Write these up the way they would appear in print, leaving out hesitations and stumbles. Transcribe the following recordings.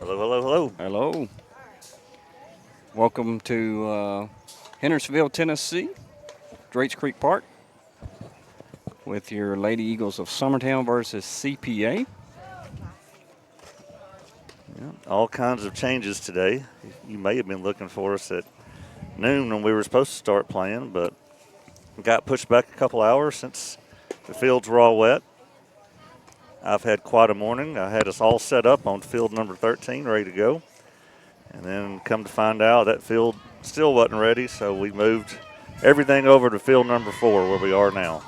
Hello, hello, hello. Hello. Welcome to Hendersonville, Tennessee, Drake's Creek Park, with your Lady Eagles of Summertown versus CPA. Yeah, all kinds of changes today. You may have been looking for us at noon when we were supposed to start playing, but got pushed back a couple hours since the fields were all wet. I've had quite a morning. I had us all set up on field number 13, ready to go. And then come to find out that field still wasn't ready, so we moved everything over to field number 4 where we are now.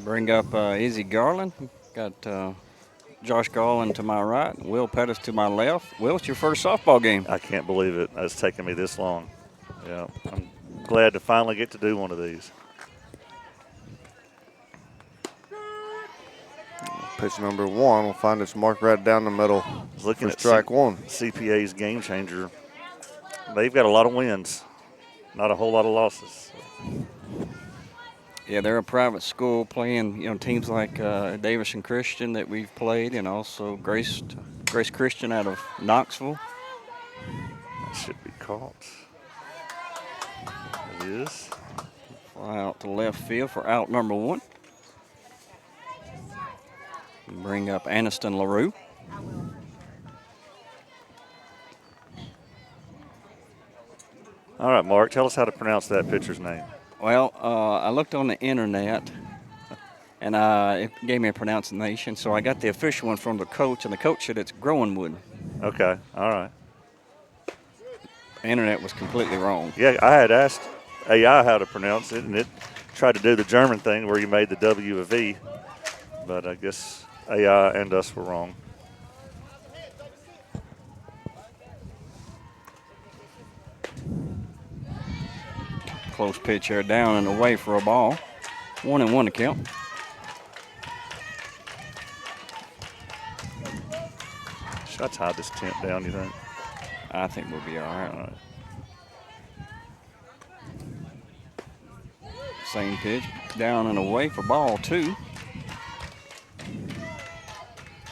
Bring up Izzy Garland. Got Josh Garland to my right, Will Pettis to my left. Will, it's your first softball game. I can't believe it. It's taken me this long. Yeah, I'm glad to finally get to do one of these. Pitch number 1 will find its mark right down the middle. Looking for at strike 1. CPA's game changer. They've got a lot of wins, not a whole lot of losses. Yeah, they're a private school playing, teams like Davis and Christian that we've played, and also Grace Christian out of Knoxville. That should be caught. It is. Fly out to left field for out number 1. Bring up Aniston LaRue. All right, Mark, tell us how to pronounce that pitcher's name. Well, I looked on the internet, and it gave me a pronunciation, so I got the official one from the coach, and the coach said it's Groenwood. Okay, all right. The internet was completely wrong. Yeah, I had asked AI how to pronounce it, and it tried to do the German thing where you made the W a V, but I guess AI and us were wrong. Close pitch here, down and away for a ball. 1-1 to count. Should I tie this tent down, you think? I think we'll be all right. All right. Same pitch, down and away for ball 2.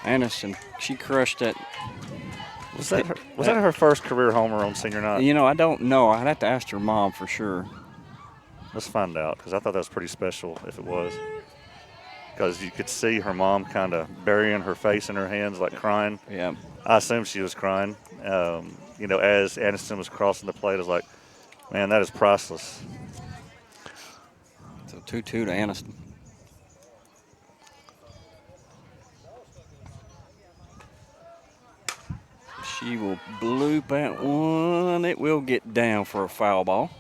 Anderson, she crushed that. Was that her first career homer on senior night? I don't know. I'd have to ask her mom for sure. Let's find out, because I thought that was pretty special if it was. Because you could see her mom kind of burying her face in her hands, like crying. Yeah. I assume she was crying. As Aniston was crossing the plate, I was like, man, that is priceless. So 2-2 to Aniston. She will bloop that one. It will get down for a foul ball.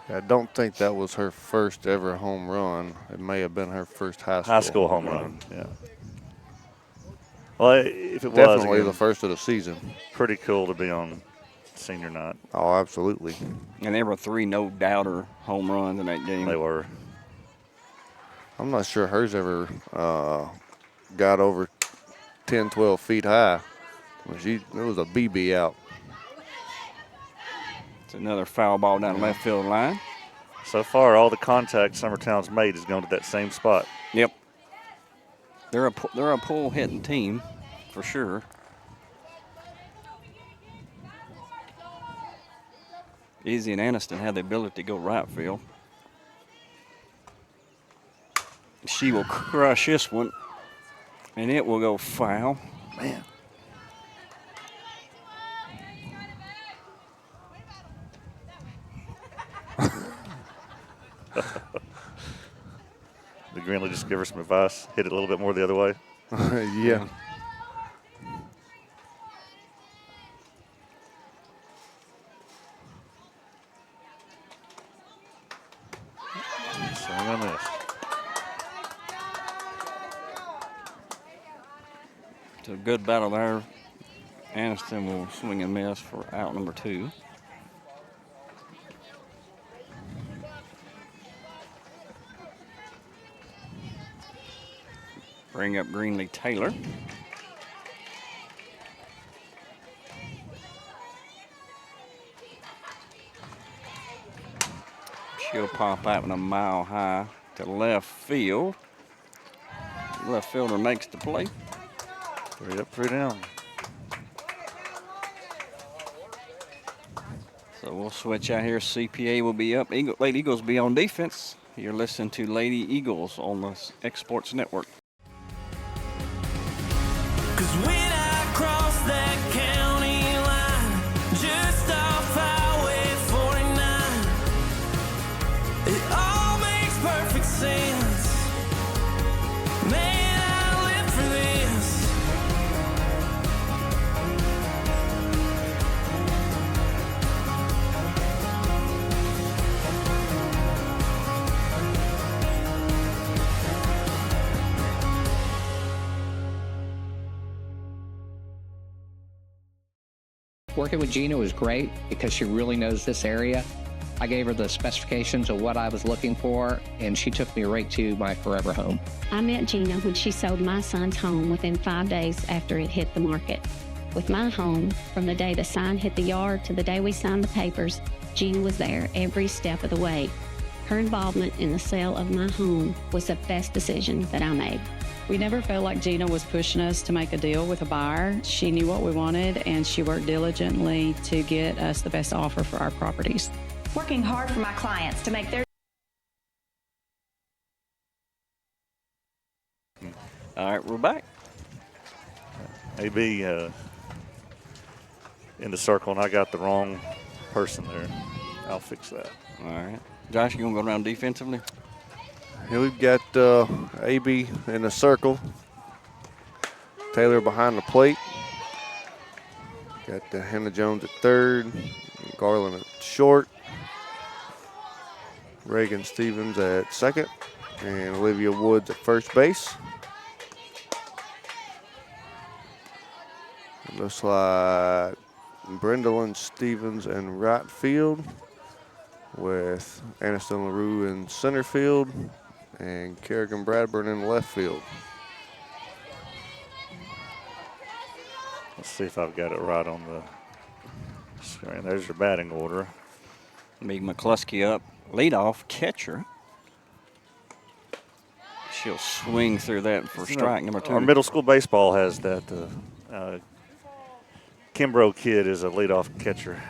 I don't think that was her first ever home run. It may have been her first high School home run. Yeah. Well, if it was, definitely again, the first of the season. Pretty cool to be on senior night. Oh, absolutely. And there were 3 no-doubter home runs in that game. They were. I'm not sure hers ever got over 10, 12 feet high. It was a BB out. It's another foul ball down the left field line. So far, all the contact Summertown's made has gone to that same spot. Yep. They're a pull hitting team for sure. Izzy and Aniston had the ability to go right field. She will crush this one, and it will go foul. Man. Did Greenlee just give her some advice? Hit it a little bit more the other way? Yeah. Swing on this. It's a good battle there. Aniston will swing and miss for out number 2. Bring up Greenlee Taylor. She'll pop out in a mile high to left field. Left fielder makes the play. 3 up, 3 down. So we'll switch out here. CPA will be up. Lady Eagles will be on defense. You're listening to Lady Eagles on the X Sports Network. 'Cause when I cross that county line, just off Highway 49, it all makes perfect sense. Man, I live for this. Working with Gina was great because she really knows this area. I gave her the specifications of what I was looking for, and she took me right to my forever home. I met Gina when she sold my son's home within 5 days after it hit the market. With my home, from the day the sign hit the yard to the day we signed the papers, Gina was there every step of the way. Her involvement in the sale of my home was the best decision that I made. We never felt like Gina was pushing us to make a deal with a buyer. She knew what we wanted, and she worked diligently to get us the best offer for our properties. Working hard for my clients to make their... All right, we're back. AB in the circle, and I got the wrong person there. I'll fix that. All right. Josh, you going to go around defensively? Here we've got AB in the circle. Taylor behind the plate. Got Hannah Jones at third. Garland at short. Reagan Stevens at second. And Olivia Woods at first base. It looks like Brendolyn Stevens in right field with Aniston LaRue in center field and Kerrigan Bradburn in left field. Let's see if I've got it right on the screen. There's your batting order. Meg McCluskey up, leadoff catcher. She'll swing through that for strike number 2. Our middle school baseball has that. Kimbrough kid is a leadoff catcher.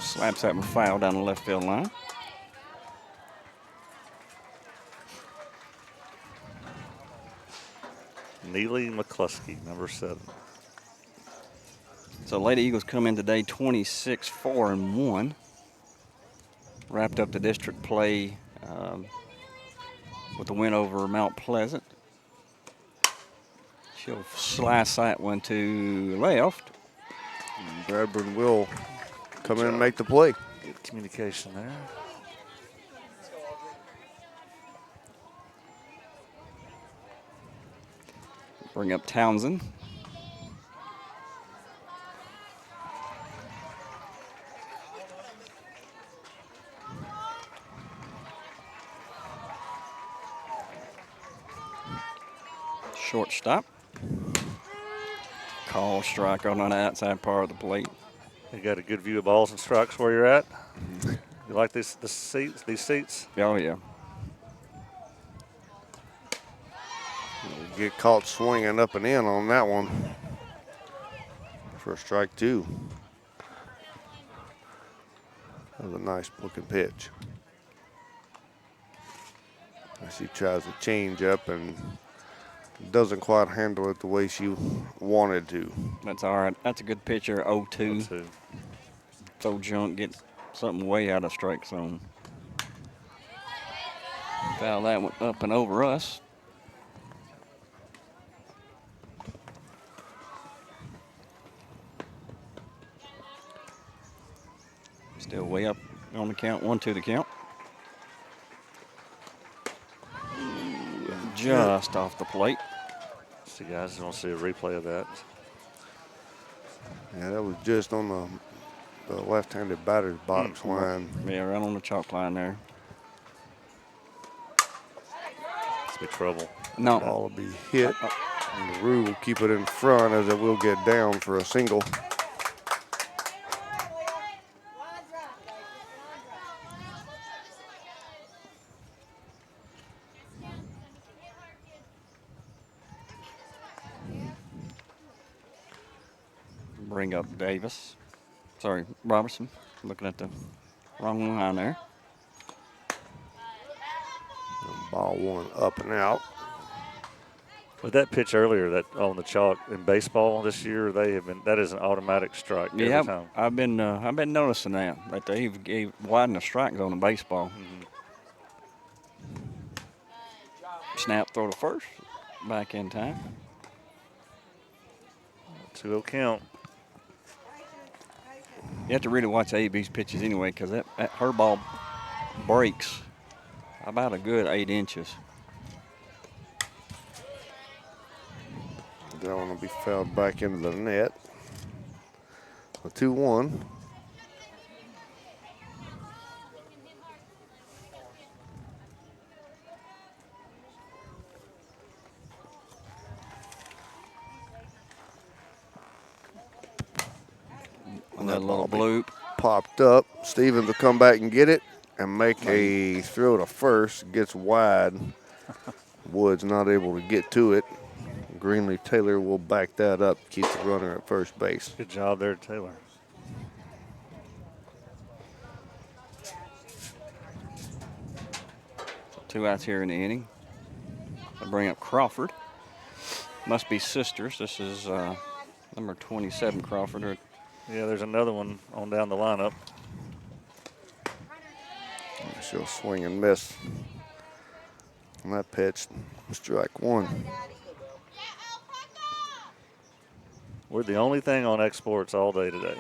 Slaps that one foul down the left field line. Neely McCluskey, number 7. So Lady Eagles come in today 26-4-1. Wrapped up the district play with a win over Mount Pleasant. She'll slice that one to left. And Bradburn will come in and make the play. Good communication there. Bring up Townsend. Shortstop. Call strike on the outside part of the plate. You got a good view of balls and strikes where you're at. You like these seats? These seats? Oh yeah. Get caught swinging up and in on that one for strike 2. That was a nice looking pitch. She tries to change up and doesn't quite handle it the way she wanted to. That's all right. That's a good pitcher. 0-2. 0-2. Throw junk, get something way out of strike zone. Foul that one up and over us. Still way up on the count. 1-2 the count. Just off the plate. See, guys, I want to see a replay of that. Yeah, that was just on the left-handed batter's box line. Yeah, right on the chalk line there. It's be trouble. No. Ball will be hit. And the Rue will keep it in front as it will get down for a single. Bring up Davis. Sorry, Robertson. Looking at the wrong line there. Ball one up and out. With that pitch earlier, that on the chalk in baseball this year, that is an automatic strike every time. I've been noticing that they've widened the strike zone in baseball. Snap, throw to first, back in time. 2-0 count. You have to really watch AB's pitches anyway, because her ball breaks about a good 8 inches. That one will be fouled back into the net. A 2-1. And that little bloop. Popped up. Stevens will come back and get it and make a throw to first. Gets wide. Woods not able to get to it. Greenleaf Taylor will back that up, keep the runner at first base. Good job there, Taylor. So 2 outs here in the inning. I bring up Crawford. Must be sisters. This is number 27 Crawford. Yeah, there's another one on down the lineup. She'll swing and miss on that pitch. Strike one. We're the only thing on exports all day today.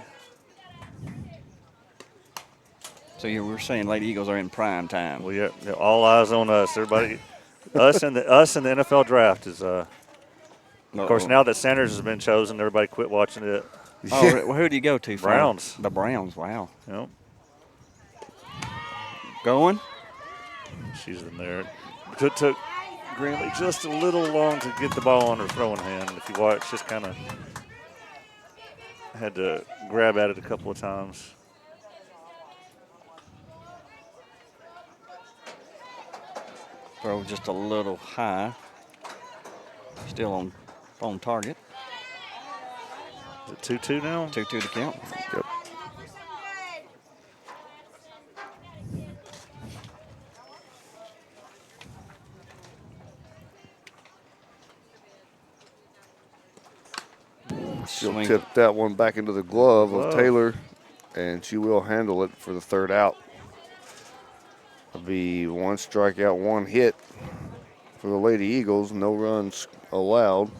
So you were saying Lady Eagles are in prime time. We are all eyes on us. Everybody, us and the NFL draft is. Of course, now that Sanders has been chosen, everybody quit watching it. Oh, well, who do you go to? Browns. The Browns. Wow. Yep. Going. She's in there. It took Greenlee just a little long to get the ball on her throwing hand. If you watch, just kind of had to grab at it a couple of times. Throw just a little high. Still on target. Is it 2-2 now? 2-2 to count. Yep. She'll tip that one back into the glove of Taylor, and she will handle it for the third out. It'll be 1 strikeout, 1 hit for the Lady Eagles. No runs allowed.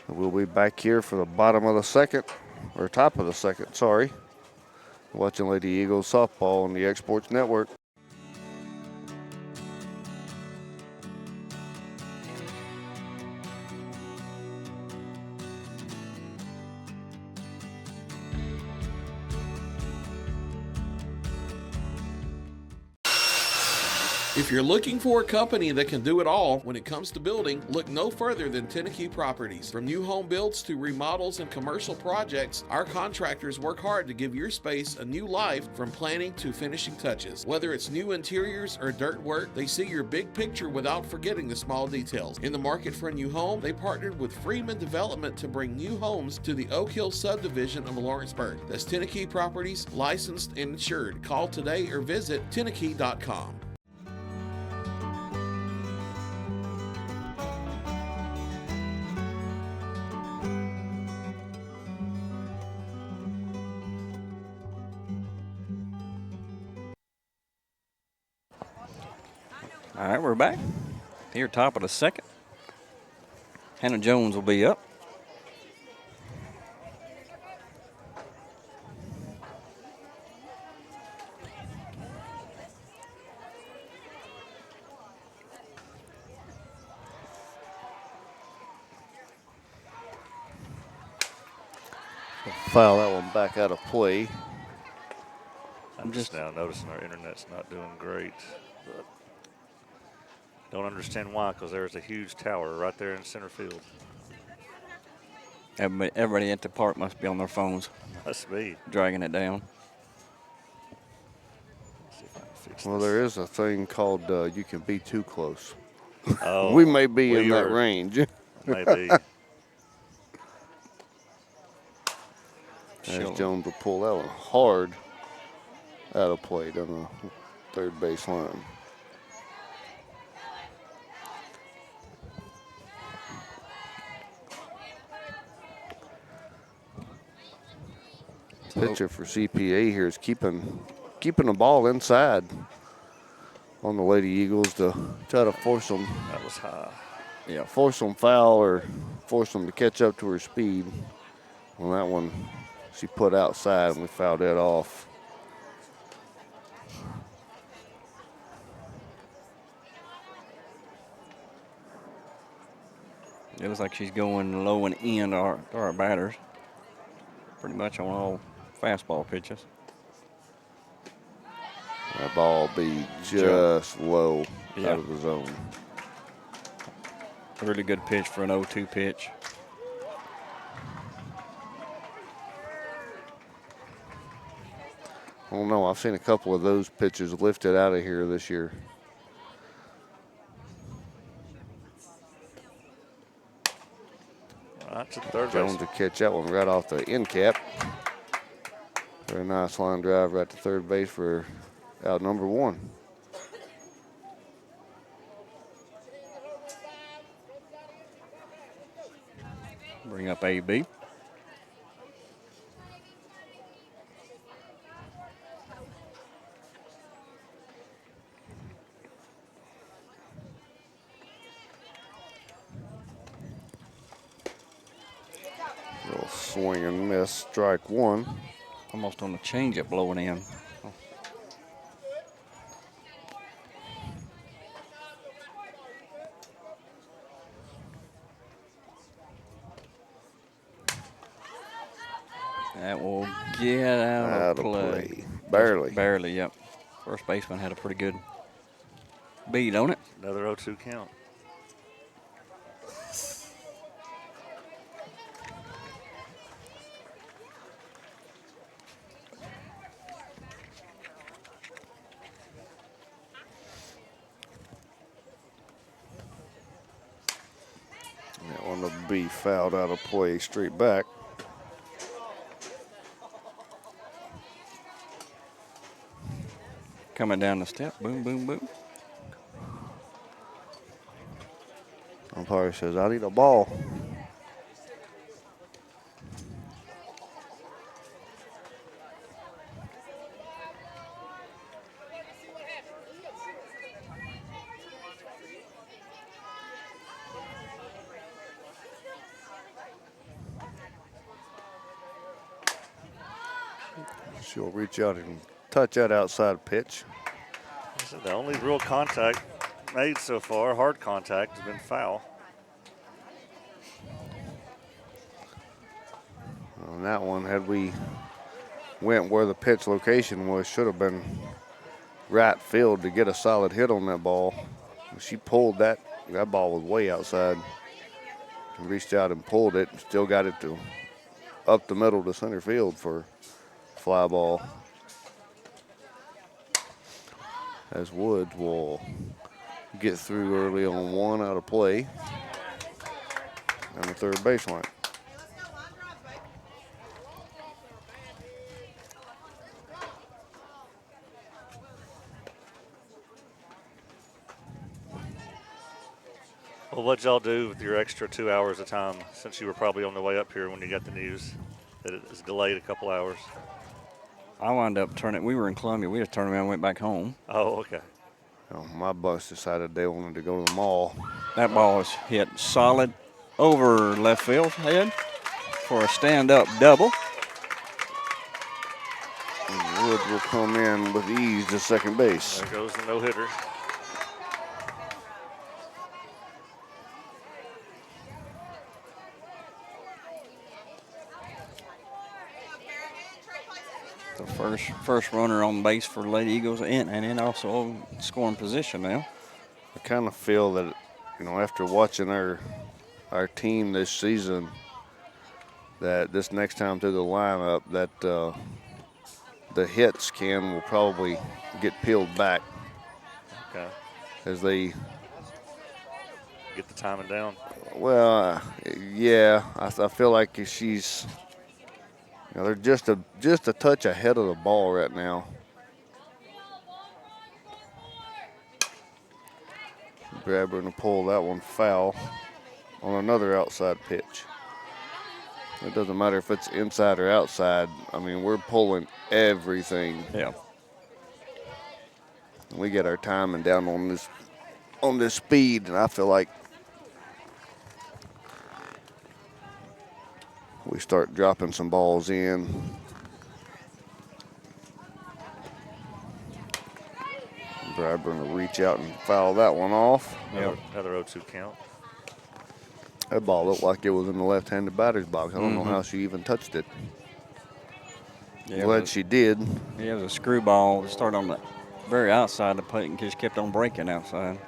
We'll be back here for the bottom of the second, or top of the second, sorry. Watching Lady Eagles softball on the Exports Network. If you're looking for a company that can do it all when it comes to building, look no further than Tenakee Properties. From new home builds to remodels and commercial projects, our contractors work hard to give your space a new life from planning to finishing touches. Whether it's new interiors or dirt work, they see your big picture without forgetting the small details. In the market for a new home, they partnered with Freeman Development to bring new homes to the Oak Hill subdivision of Lawrenceburg. That's Tenakee Properties, licensed and insured. Call today or visit Tenakee.com. All right, we're back. Here, top of the second. Hannah Jones will be up. Foul that one back out of play. I'm just now noticing our internet's not doing great. But don't understand why, because there's a huge tower right there in center field. Everybody at the park must be on their phones. Must be. Dragging it down. Let's see if I can fix Well, this. there is a thing called you can be too close. Oh, We may be in we that are. range. Maybe. As Jones will pull that one hard out of play down the third base line. Pitcher for CPA here is keeping the ball inside on the Lady Eagles to try to force them. That was high. Yeah, force them foul or force them to catch up to her speed. On that one, she put outside and we fouled it off. It looks like she's going low and in to our batters. Pretty much on all fastball pitches. That ball be just low out of the zone. A really good pitch for an 0-2 pitch. I don't know. I've seen a couple of those pitches lifted out of here this year. That's a third Jones base. to catch that one right off the end cap. Very nice line drive right to third base for out number 1. Bring up AB. Little swing and miss, strike 1. Almost on the changeup blowing in. That will get out of play. Barely. Barely, yep. First baseman had a pretty good beat on it. Another 0-2 count. That one will be fouled out of play straight back. Coming down the step, boom, boom, boom. Umpire says, I need a ball. She'll reach out and touch that outside pitch. So the only real contact made so far, hard contact, has been foul. On that one, had we went where the pitch location was, should have been right field to get a solid hit on that ball. She pulled that ball was way outside. And reached out and pulled it, still got it to up the middle to center field for fly ball. As Woods will get through early on 1 out of play on the third baseline. Well, what'd y'all do with your extra 2 hours of time since you were probably on the way up here when you got the news that it was delayed a couple hours? I wound up we were in Columbia. We just turned around and went back home. Oh, okay. My bus decided they wanted to go to the mall. That ball was hit solid over left field head for a stand-up double. And Wood will come in with ease to second base. There goes the no-hitter. The first runner on base for Lady Eagles and then also scoring position now. I kind of feel that, after watching our team this season, that this next time through the lineup, that the hits will probably get peeled back. Okay. As they get the timing down. Well, yeah, I feel like she's Now they're just a touch ahead of the ball right now. Bradburn to pull that one foul on another outside pitch. It doesn't matter if it's inside or outside. I mean, we're pulling everything. Yeah. We get our timing down on this speed, and I feel like we start dropping some balls in. Bradburn will reach out and foul that one off. Another 0-2 count. That ball looked like it was in the left-handed batter's box. I don't know how she even touched it. Yeah, Glad she did. Yeah, it was a screwball. It started on the very outside of the plate and just kept on breaking outside.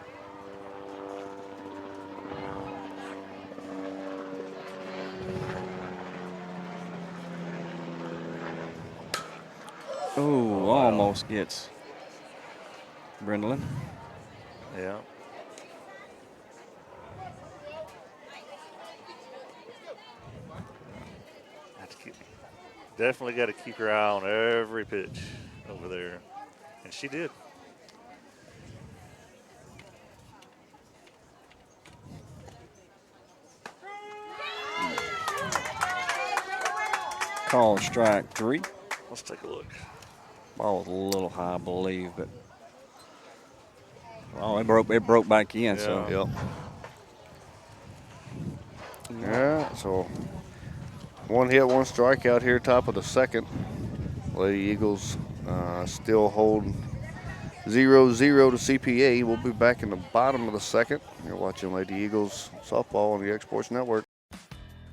Ooh, almost gets Brindlin. Yeah. Definitely got to keep your eye on every pitch over there. And she did. Call strike 3. Let's take a look. Ball was a little high, I believe, but oh, it broke back in. Yeah. So Yeah, so 1 hit, 1 strikeout here, top of the second. Lady Eagles still hold 0-0 to CPA. We'll be back in the bottom of the second. You're watching Lady Eagles softball on the X-Sports Network.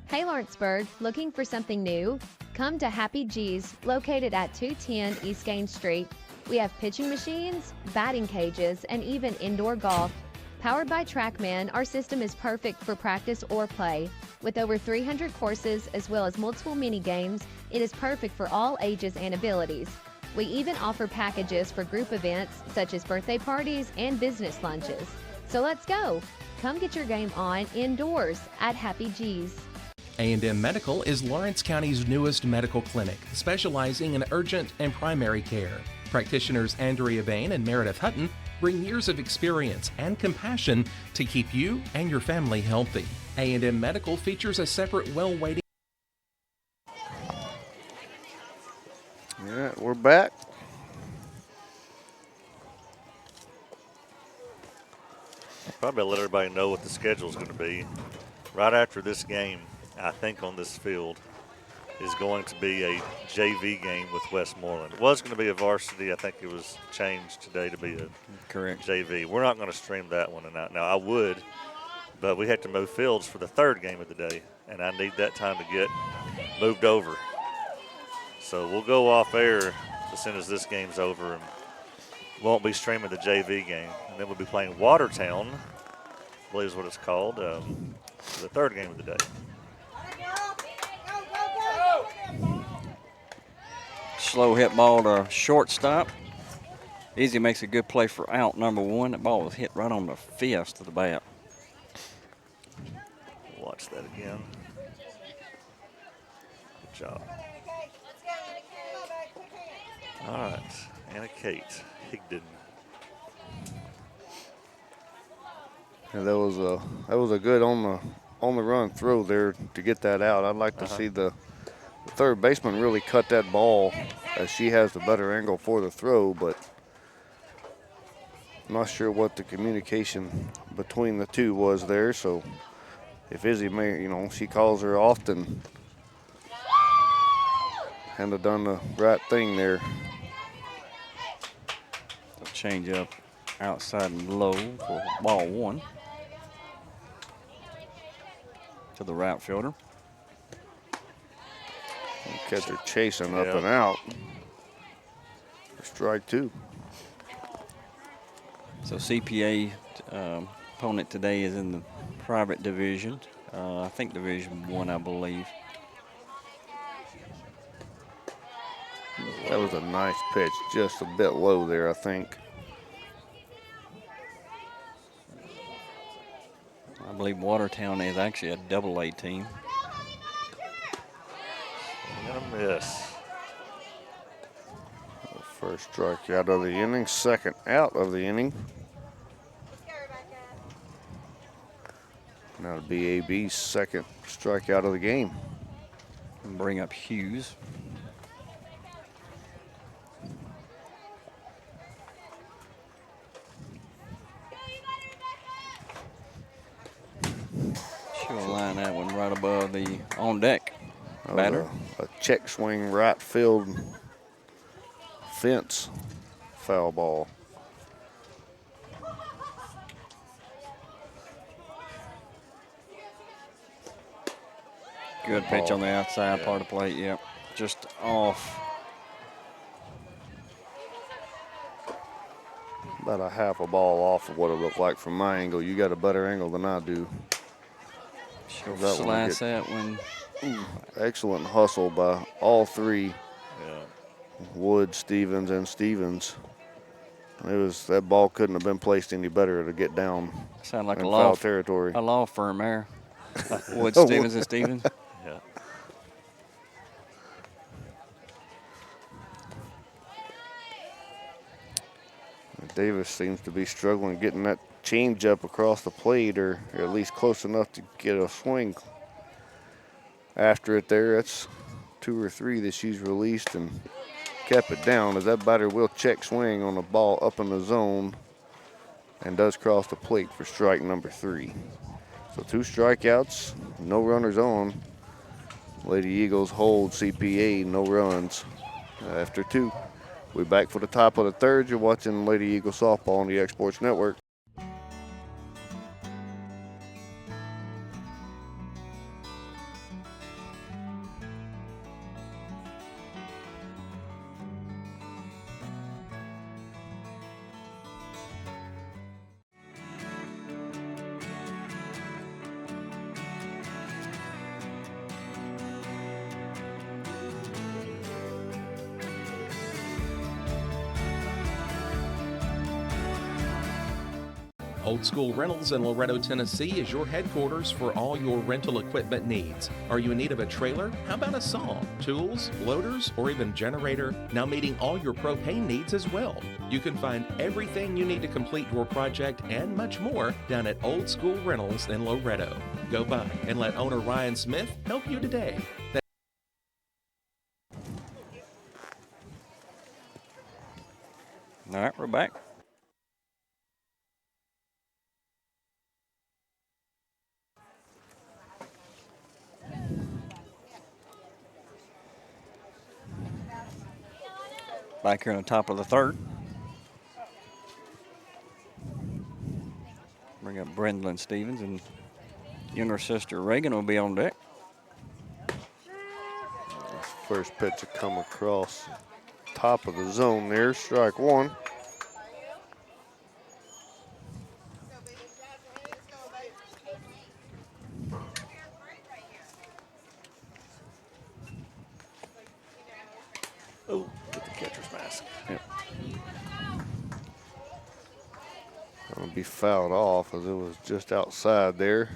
Hey Lawrenceburg, looking for something new? Come to Happy G's, located at 210 East Gaines Street. We have pitching machines, batting cages, and even indoor golf. Powered by TrackMan, our system is perfect for practice or play. With over 300 courses as well as multiple mini games, it is perfect for all ages and abilities. We even offer packages for group events such as birthday parties and business lunches. So let's go. Come get your game on indoors at Happy G's. A&M Medical is Lawrence County's newest medical clinic, specializing in urgent and primary care. Practitioners Andrea Bain and Meredith Hutton bring years of experience and compassion to keep you and your family healthy. A&M Medical features a separate well-waiting. Yeah, we're back. Probably let everybody know what the schedule is going to be. Right after this game, I think on this field, is going to be a JV game with Westmoreland. It was going to be a varsity. I think it was changed today to be a JV. We're not going to stream that one. Now, I would, but we had to move fields for the third game of the day, and I need that time to get moved over. So we'll go off air as soon as this game's over, and won't be streaming the JV game. And then we'll be playing Watertown, I believe is what it's called, for the third game of the day. slow hit ball to shortstop. Easy makes a good play for out number 1. That ball was hit right on the fist of the bat. Watch that again. Good job. All right, Anna Kate Higdon. Yeah, that was a good on the run throw there to get that out. I'd like to see the third baseman really cut that ball, as she has the better angle for the throw, but I'm not sure what the communication between the two was there. So if Izzy may, she calls her often, and have done the right thing there. Change up outside and low for ball 1 to the right fielder. Catcher chasing up and out. Strike 2. So CPA opponent today is in the private division. I think Division 1, I believe. That was a nice pitch, just a bit low there, I think. I believe Watertown is actually a AA team. I'm going to Yes. First strikeout of the inning, second out of the inning. Now it'll be AB's second strikeout of the game. And bring up Hughes. She'll line that one right above the on deck batter. A check swing right field fence foul ball. Good pitch on the outside part of the plate. Yep, just off. About a half a ball off of what it looked like from my angle. You got a better angle than I do. She'll slice that one. Excellent hustle by all three. Wood, Stevens, and Stevens. That ball couldn't have been placed any better to get down. Sound like in a foul territory. A law firm there. Wood, Stevens, and Stevens. Yeah. Davis seems to be struggling getting that change up across the plate, or at least close enough to get a swing after it there. That's 2 or 3 that she's released and kept it down, as that batter will check swing on the ball up in the zone and does cross the plate for strike number 3. So 2 strikeouts, no runners on. Lady Eagles hold CPA, no runs after 2. We're back for the top of the third. You're watching Lady Eagle Softball on the Exports Network. Old School Rentals in Loretto, Tennessee is your headquarters for all your rental equipment needs. Are you in need of a trailer? How about a saw, tools, loaders, or even generator? Now meeting all your propane needs as well. You can find everything you need to complete your project and much more down at Old School Rentals in Loretto. Go by and let owner Ryan Smith help you today. All right, we're back. Back here on the top of the third. Bring up Brendlin Stevens, and younger sister Reagan will be on deck. First pitch to come across top of the zone there, strike 1. Oh, get the catcher's mask. Yep. Gonna be fouled off as it was just outside there.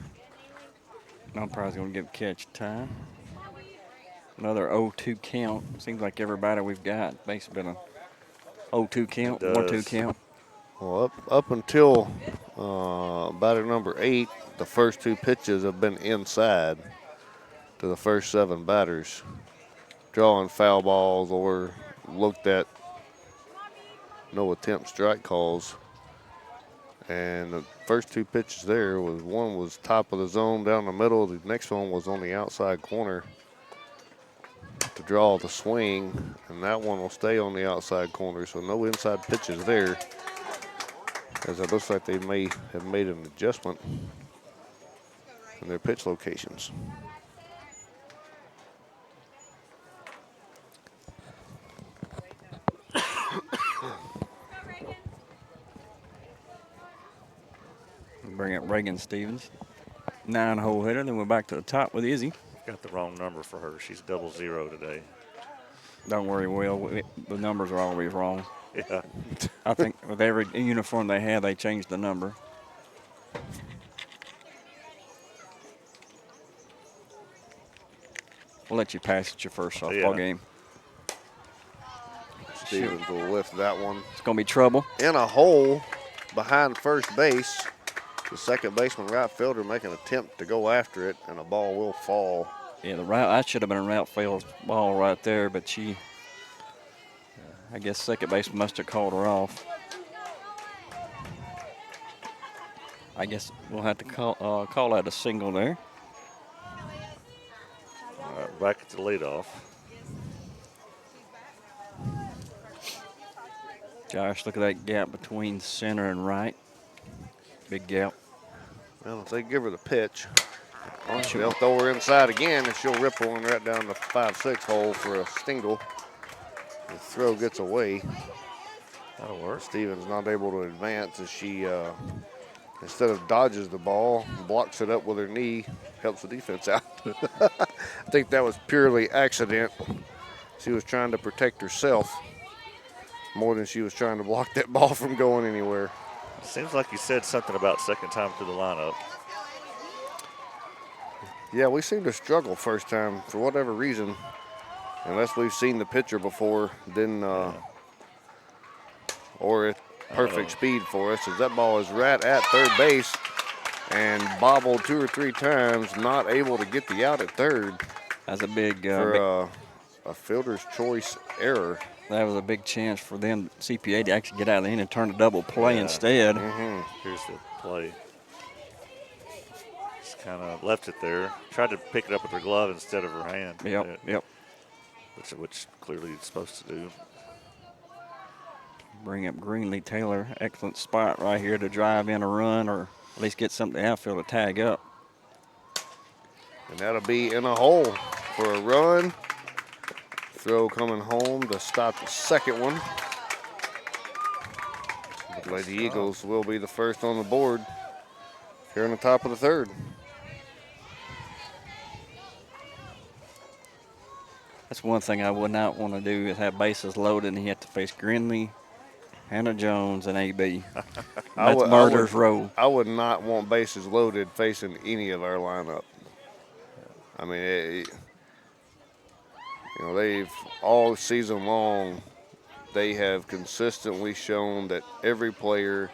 Umpire's gonna give catch time. Another 0-2 count. Seems like everybody we've got basically been a 0-2 count, 1-2 count. Well, up until batter number 8, the first 2 pitches have been inside to the first 7 batters, drawing foul balls or looked at no attempt strike calls. And the first 2 pitches there one was top of the zone down the middle. The next one was on the outside corner to draw the swing, and that one will stay on the outside corner. So no inside pitches there, as it looks like they may have made an adjustment in their pitch locations. Bring up Reagan Stevens. 9-hole hitter. Then we're back to the top with Izzy. Got the wrong number for her. She's 00 today. Don't worry, Will. The numbers are always wrong. Yeah. I think with every uniform they have, they changed the number. We'll let you pass at your first softball game. Stevens will lift that one. It's going to be trouble. In a hole behind first base. The second baseman, right fielder, making an attempt to go after it, and the ball will fall. Yeah, that should have been a route field ball right there, but I guess second baseman must have called her off. I guess we'll have to call out a single there. All right, back at the leadoff. Josh, look at that gap between center and right. Big gap. Well, if they give her the pitch, they'll throw her inside again, and she'll rip one right down the 5-6 hole for a single. The throw gets away. That'll work. Stevens not able to advance as she, instead of dodges the ball, blocks it up with her knee, helps the defense out. I think that was purely accident. She was trying to protect herself more than she was trying to block that ball from going anywhere. Seems like you said something about second time through the lineup. Yeah, we seem to struggle first time for whatever reason, unless we've seen the pitcher before, then or at perfect speed for us, as that ball is right at third base and bobbled 2 or 3 times, not able to get the out at third. That's a big for a fielder's choice error. That was a big chance for them, CPA, to actually get out of the inning and turn a double play instead. Here's the play. Just kind of left it there. Tried to pick it up with her glove instead of her hand. Yep. Which clearly it's supposed to do. Bring up Greenlee Taylor. Excellent spot right here to drive in a run, or at least get something to outfield to tag up. And that'll be in a hole for a run. Throw coming home to stop the second one. The Lady Eagles will be the first on the board here on the top of the third. That's one thing I would not want to do, is have bases loaded and he had to face Greenlee, Hannah Jones, and AB. That's murder's row. I would not want bases loaded facing any of our lineup. I mean, they've all season long, they have consistently shown that every player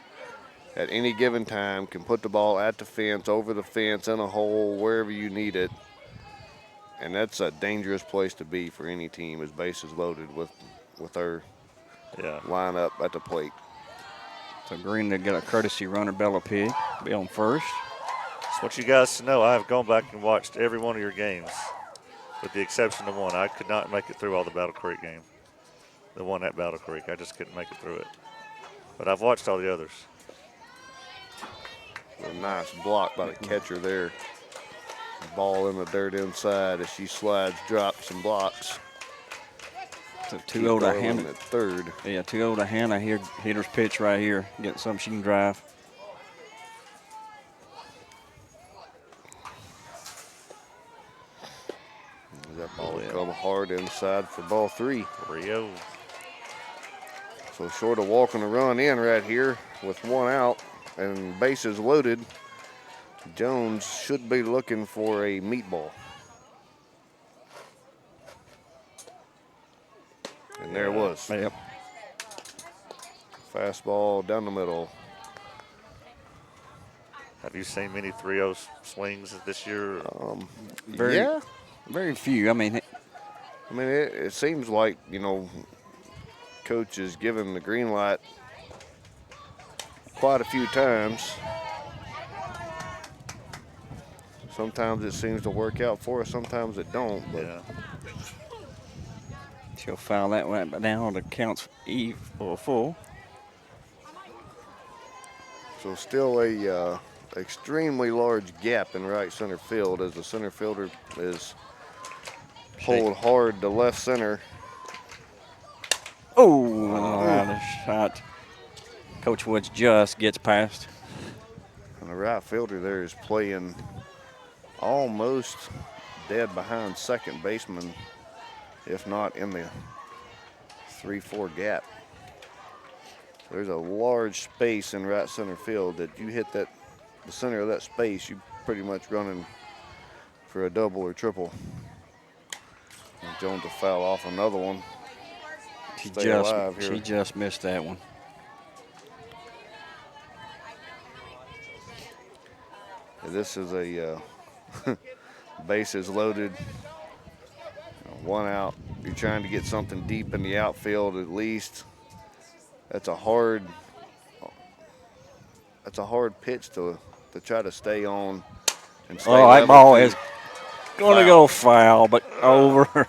at any given time can put the ball at the fence, over the fence, in a hole, wherever you need it. And that's a dangerous place to be for any team, is bases loaded with our lineup at the plate. So Green to get a courtesy runner, Bella Pig, be on first. Just want you guys to know, I have gone back and watched every one of your games, with the exception of one. I could not make it through all the Battle Creek game. The one at Battle Creek, I just couldn't make it through it. But I've watched all the others. A nice block by the catcher there. Ball in the dirt inside as she slides, drops, and blocks. So 2-0 to Hannah at third. Yeah, 2-0 to Hannah. Here, hitter's pitch right here. Getting something she can drive. That ball will come hard inside for ball 3. 3-0. So short of walking a run in right here with one out and bases loaded, Jones should be looking for a meatball. And there it was. Yep. Fastball down the middle. Have you seen many 3-0 swings this year? Very few. I mean, it seems like, coach is giving the green light quite a few times. Sometimes it seems to work out for us, sometimes it don't. But she'll foul that one down. The count's full. So still a extremely large gap in right center field, as the center fielder is pulled hard to left center. Oh, shot. Coach Woods just gets past. And the right fielder there is playing almost dead behind second baseman, if not in the 3-4 gap. There's a large space in right center field that you hit the center of that space, you pretty much running for a double or triple. And Jones will foul off another one. She Stay alive here. She just missed that one. This is a bases loaded, one out. You're trying to get something deep in the outfield at least. That's a hard pitch to try to stay on and stay Oh, that level ball to is going to go foul, but over.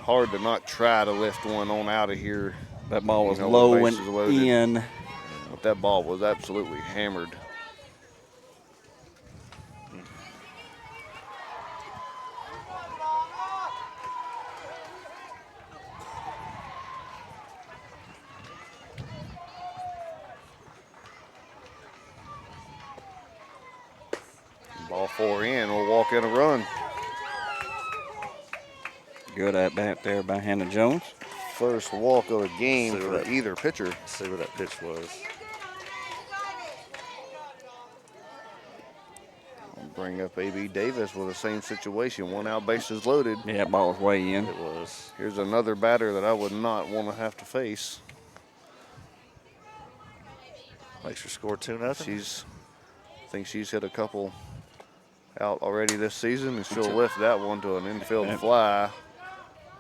Hard to not try to lift one on out of here. That ball was You know, low the and bases loaded. in. But that ball was absolutely hammered. Ball 4 in, we'll walk in a run. Good at bat there by Hannah Jones. First walk of the game See for what that- either pitcher. See what that pitch was. I'll bring up A.B. Davis with the same situation. 1 out, bases loaded. Yeah, that ball was way in. It was. Here's another batter that I would not want to have to face. Makes her score 2-0. I think she's hit a couple out already this season, and she'll lift that one to an infield fly.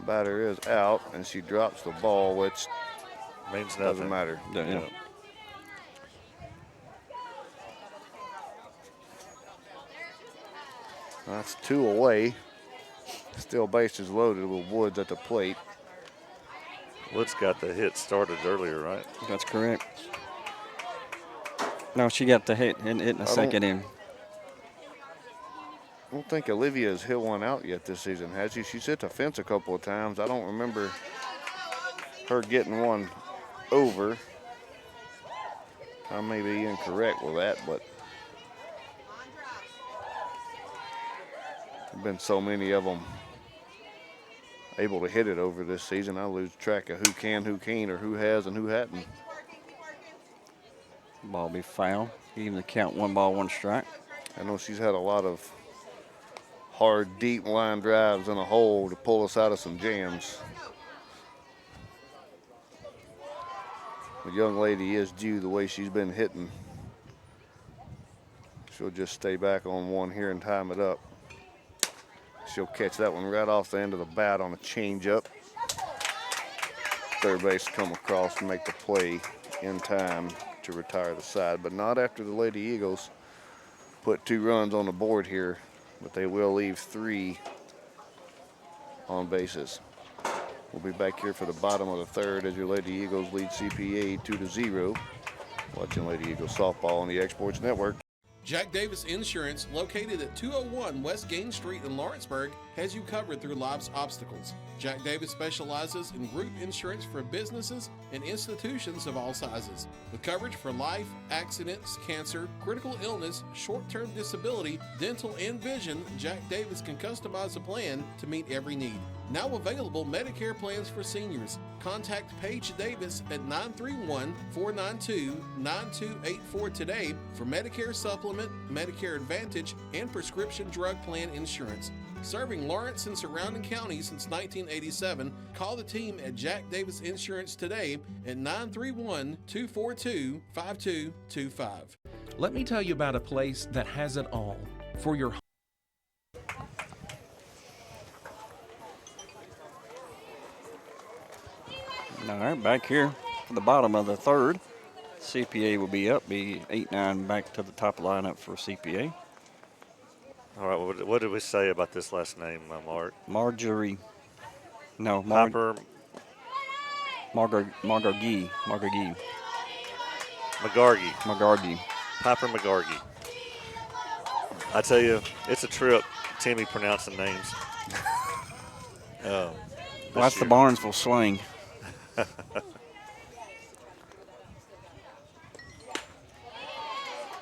Batter is out, and she drops the ball, which Means nothing. doesn't matter. Yeah. That's 2 away. Still bases loaded with Woods at the plate. Woods got the hit started earlier, right? That's correct. No, she got the hit in a second in. I don't think Olivia has hit one out yet this season, has she? She's hit the fence a couple of times. I don't remember her getting one over. I may be incorrect with that, but there have been so many of them able to hit it over this season. I lose track of who can, who can't, or who has and who hadn't. Ball be foul. Even the count 1 ball, 1 strike. I know she's had a lot of hard, deep line drives in a hole to pull us out of some jams. The young lady is due the way she's been hitting. She'll just stay back on one here and time it up. She'll catch that one right off the end of the bat on a changeup. Third base come across and make the play in time to retire the side, but not after the Lady Eagles put 2 runs on the board here, but they will leave 3 on bases. We'll be back here for the bottom of the third as your Lady Eagles lead CPA 2-0. Watching Lady Eagles softball on the Exports Network. Jack Davis Insurance, located at 201 West Gain Street in Lawrenceburg, has you covered through life's obstacles. Jack Davis specializes in group insurance for businesses and institutions of all sizes. With coverage for life, accidents, cancer, critical illness, short-term disability, dental, and vision, Jack Davis can customize a plan to meet every need. Now available Medicare plans for seniors. Contact Paige Davis at 931-492-9284 today for Medicare Supplement, Medicare Advantage, and prescription drug plan insurance. Serving Lawrence and surrounding counties since 1987, call the team at Jack Davis Insurance today at 931-242-5225. Let me tell you about a place that has it all for your All right, back here at the bottom of the third. CPA will be up, be 8-9 back to the top lineup for CPA. All right, what did we say about this last name, Mark? Marjorie. No, Piper Margargee. McGargy. Piper McGargy. I tell you, it's a trip, Timmy pronouncing names. Well, that's the Barnesville slang.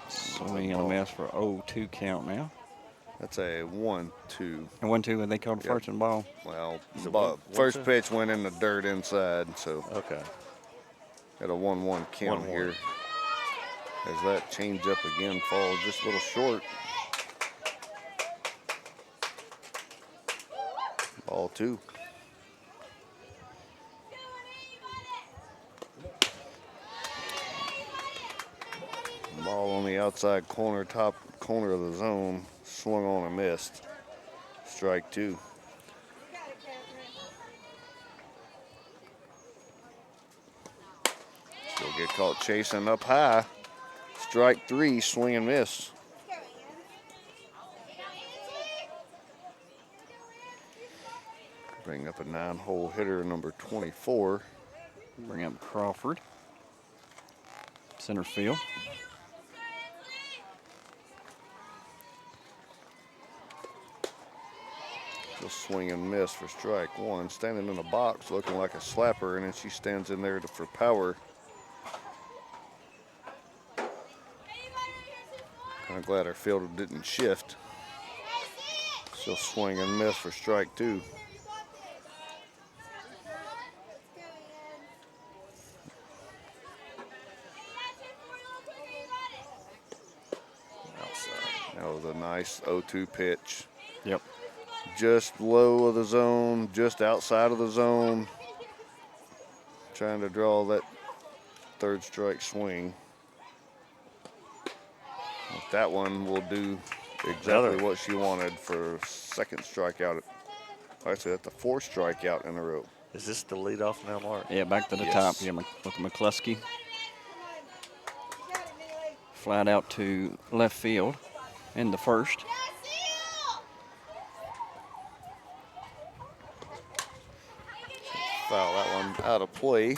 Swing and a miss for 0-2 count now. That's a 1-2. And 1-2, and they called the first and ball. Well, first pitch went in the dirt inside, so okay. Got a 1-1 count here. as that changeup again falls just a little short. Ball 2. Ball on the outside corner, top corner of the zone, swung on and missed. Strike 2. Still get caught chasing up high. Strike 3, swing and miss. Bring up a 9-hole hitter, number 24. Bring up Crawford. Center field. Just swing and miss for strike 1. Standing in the box looking like a slapper, and then she stands in there for power. Kind of glad our fielder didn't shift. Still swing and miss for strike 2. That was a nice 0-2 pitch. Yep. Just low of the zone, just outside of the zone. Trying to draw that third strike swing. That one will do exactly what she wanted for second strikeout. Actually, that's the 4th strikeout in a row. Is this the leadoff now, Mark? Yeah, back to the top. Yeah, with McCluskey. Flat out to left field in the first. Foul that one out of play.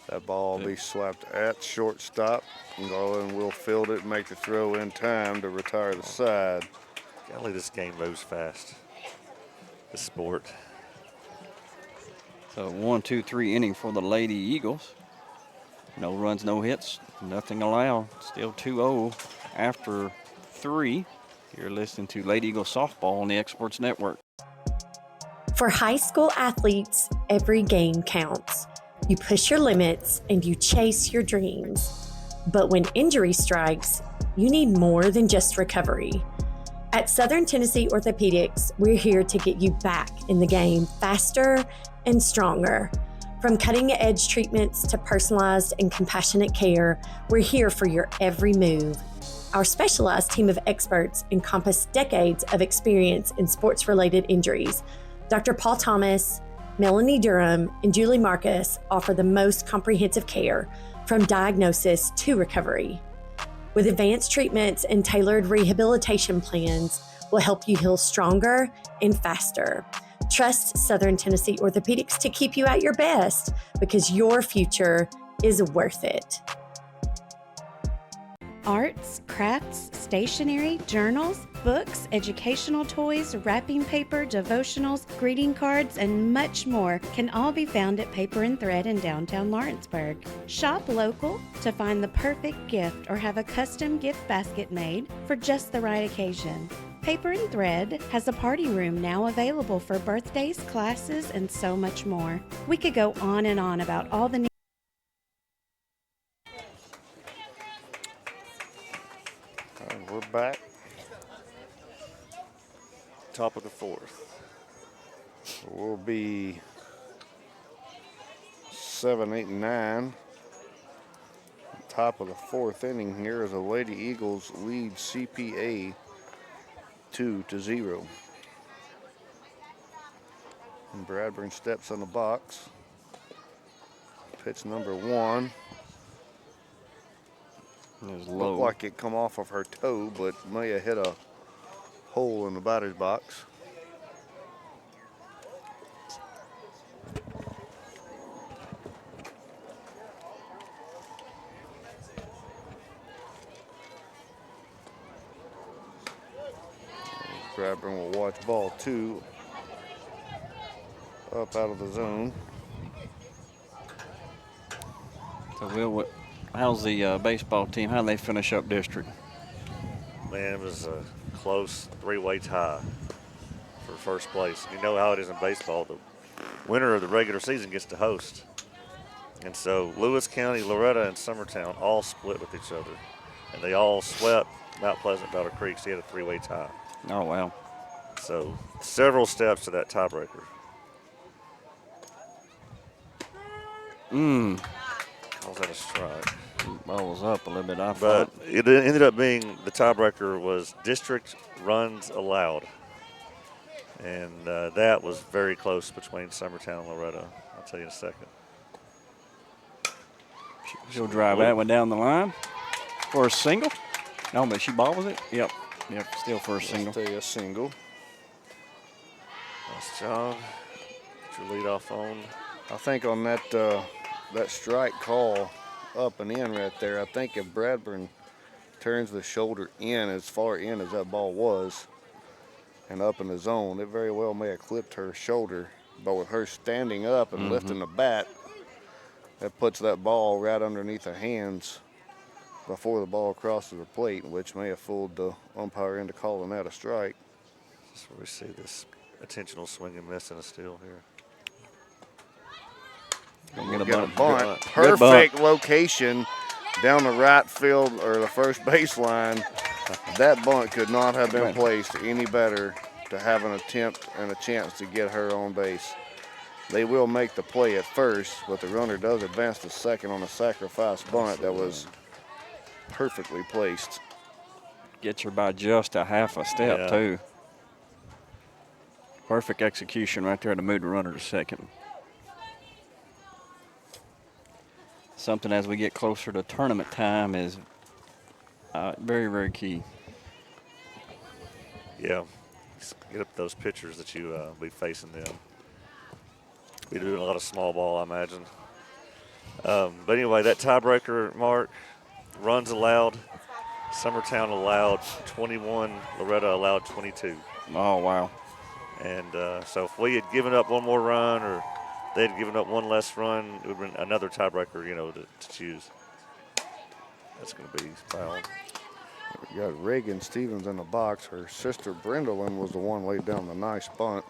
That ball will be slapped at shortstop. Garland will field it and make the throw in time to retire the side. Golly, this game moves fast. The sport. So 1-2-3 inning for the Lady Eagles. No runs, no hits, nothing allowed. Still 2-0 after 3. You're listening to Lady Eagles Softball on the Exports Network. For high school athletes, every game counts. You push your limits and you chase your dreams. But when injury strikes, you need more than just recovery. At Southern Tennessee Orthopedics, we're here to get you back in the game faster and stronger. From cutting-edge treatments to personalized and compassionate care, we're here for your every move. Our specialized team of experts encompass decades of experience in sports-related injuries. Dr. Paul Thomas, Melanie Durham, and Julie Marcus offer the most comprehensive care from diagnosis to recovery. With advanced treatments and tailored rehabilitation plans, we'll help you heal stronger and faster. Trust Southern Tennessee Orthopedics to keep you at your best because your future is worth it. Arts, crafts, stationery, journals, books, educational toys, wrapping paper, devotionals, greeting cards, and much more can all be found at Paper and Thread in downtown Lawrenceburg. Shop local to find the perfect gift or have a custom gift basket made for just the right occasion. Paper and Thread has a party room now available for birthdays, classes, and so much more. We could go on and on about all the We're back. Top of the 4th. We'll be 7, 8, and 9. Top of the 4th inning here as the Lady Eagles lead CPA 2-0. And Bradburn steps on the box. Pitch number 1. Looked like it come off of her toe, but may have hit a hole in the batter's box. Bradburn will watch ball 2 up out of the zone. So Will, how's the baseball team? How do they finish up district? Man, it was a close three-way tie for first place. You know how it is in baseball. The winner of the regular season gets to host. And so Lewis County, Loretta, and Summertown all split with each other. And they all swept Mount Pleasant, Battle Creek. So you had a three-way tie. Oh, wow. So several steps to that tiebreaker. Calls that a strike. Ball was up a little bit, I But thought. it ended up being the tiebreaker was district runs allowed. And that was very close between Summertown and Loretta. I'll tell you in a second. She'll drive that one down the line for a single. No, but she bobbles it. Yep, still for a single. Stay a single. Nice job. Get your lead off on. I think on that that strike call up and in right there, I think if Bradburn turns the shoulder in as far in as that ball was and up in the zone, it very well may have clipped her shoulder. But with her standing up and lifting the bat, that puts that ball right underneath her hands before the ball crosses the plate, which may have fooled the umpire into calling that a strike. That's where we see this intentional swing and miss and a steal here. We'll get a bunt. Perfect location down the right field or the first baseline. That bunt could not have been placed any better to have an attempt and a chance to get her on base. They will make the play at first, but the runner does advance to second on a sacrifice bunt that was perfectly placed. Gets her by just a half a step, too. Perfect execution right there to move the runner to second. Something as we get closer to tournament time is very, very key. Yeah, just get up those pitchers that you be facing them. Be doing a lot of small ball, I imagine. But anyway, that tiebreaker, Mark, runs allowed. Summertown allowed 21. Loretta allowed 22. Oh, wow. And so if we had given up one more run or they had given up one less run, it would have been another tiebreaker, to choose. That's going to be foul. We got Reagan Stevens in the box. Her sister Brendolyn was the one laid down the nice bunt.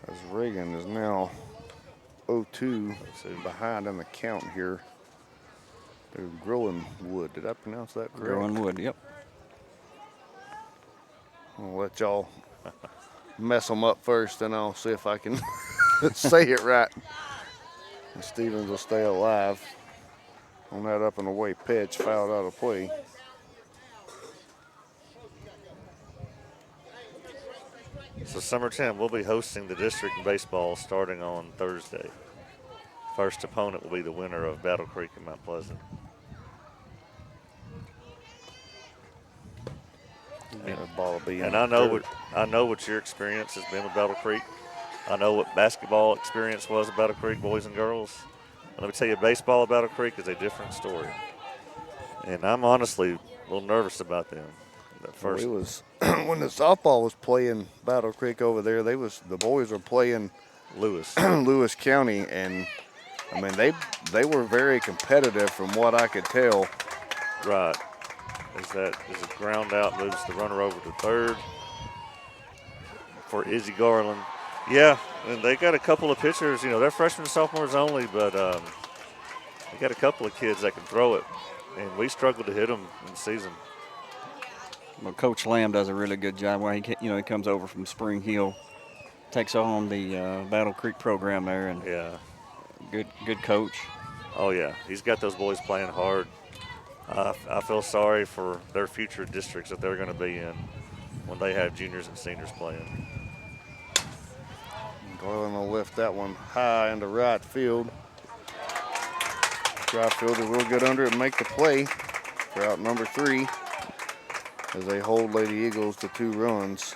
As Reagan is now 0-2 behind in the count here. They're growing wood. Did I pronounce that correct? Growing wood, yep. I'll let y'all mess them up first, then I'll see if I can say it right. And Stevens will stay alive on that up and away pitch, fouled out of play. So Summertown will be hosting the district in baseball starting on Thursday. First opponent will be the winner of Battle Creek and Mount Pleasant. And I know what your experience has been with Battle Creek. I know what basketball experience was at Battle Creek, boys and girls. And let me tell you, baseball at Battle Creek is a different story. And I'm honestly a little nervous about them. Well, it was when the softball was playing Battle Creek over there. The boys were playing Lewis County, and I mean they were very competitive from what I could tell. Right. As a ground out moves the runner over to third for Izzy Garland. Yeah, and they got a couple of pitchers. They're freshmen and sophomores only, but they got a couple of kids that can throw it, and we struggled to hit them in the season. Well, Coach Lamb does a really good job. Where he comes over from Spring Hill, takes on the Battle Creek program there, and good coach. Oh yeah, he's got those boys playing hard. I feel sorry for their future districts that they're going to be in when they have juniors and seniors playing. Garland will lift that one high into right field. Right fielder will get under it and make the play for out number 3 as they hold Lady Eagles to 2 runs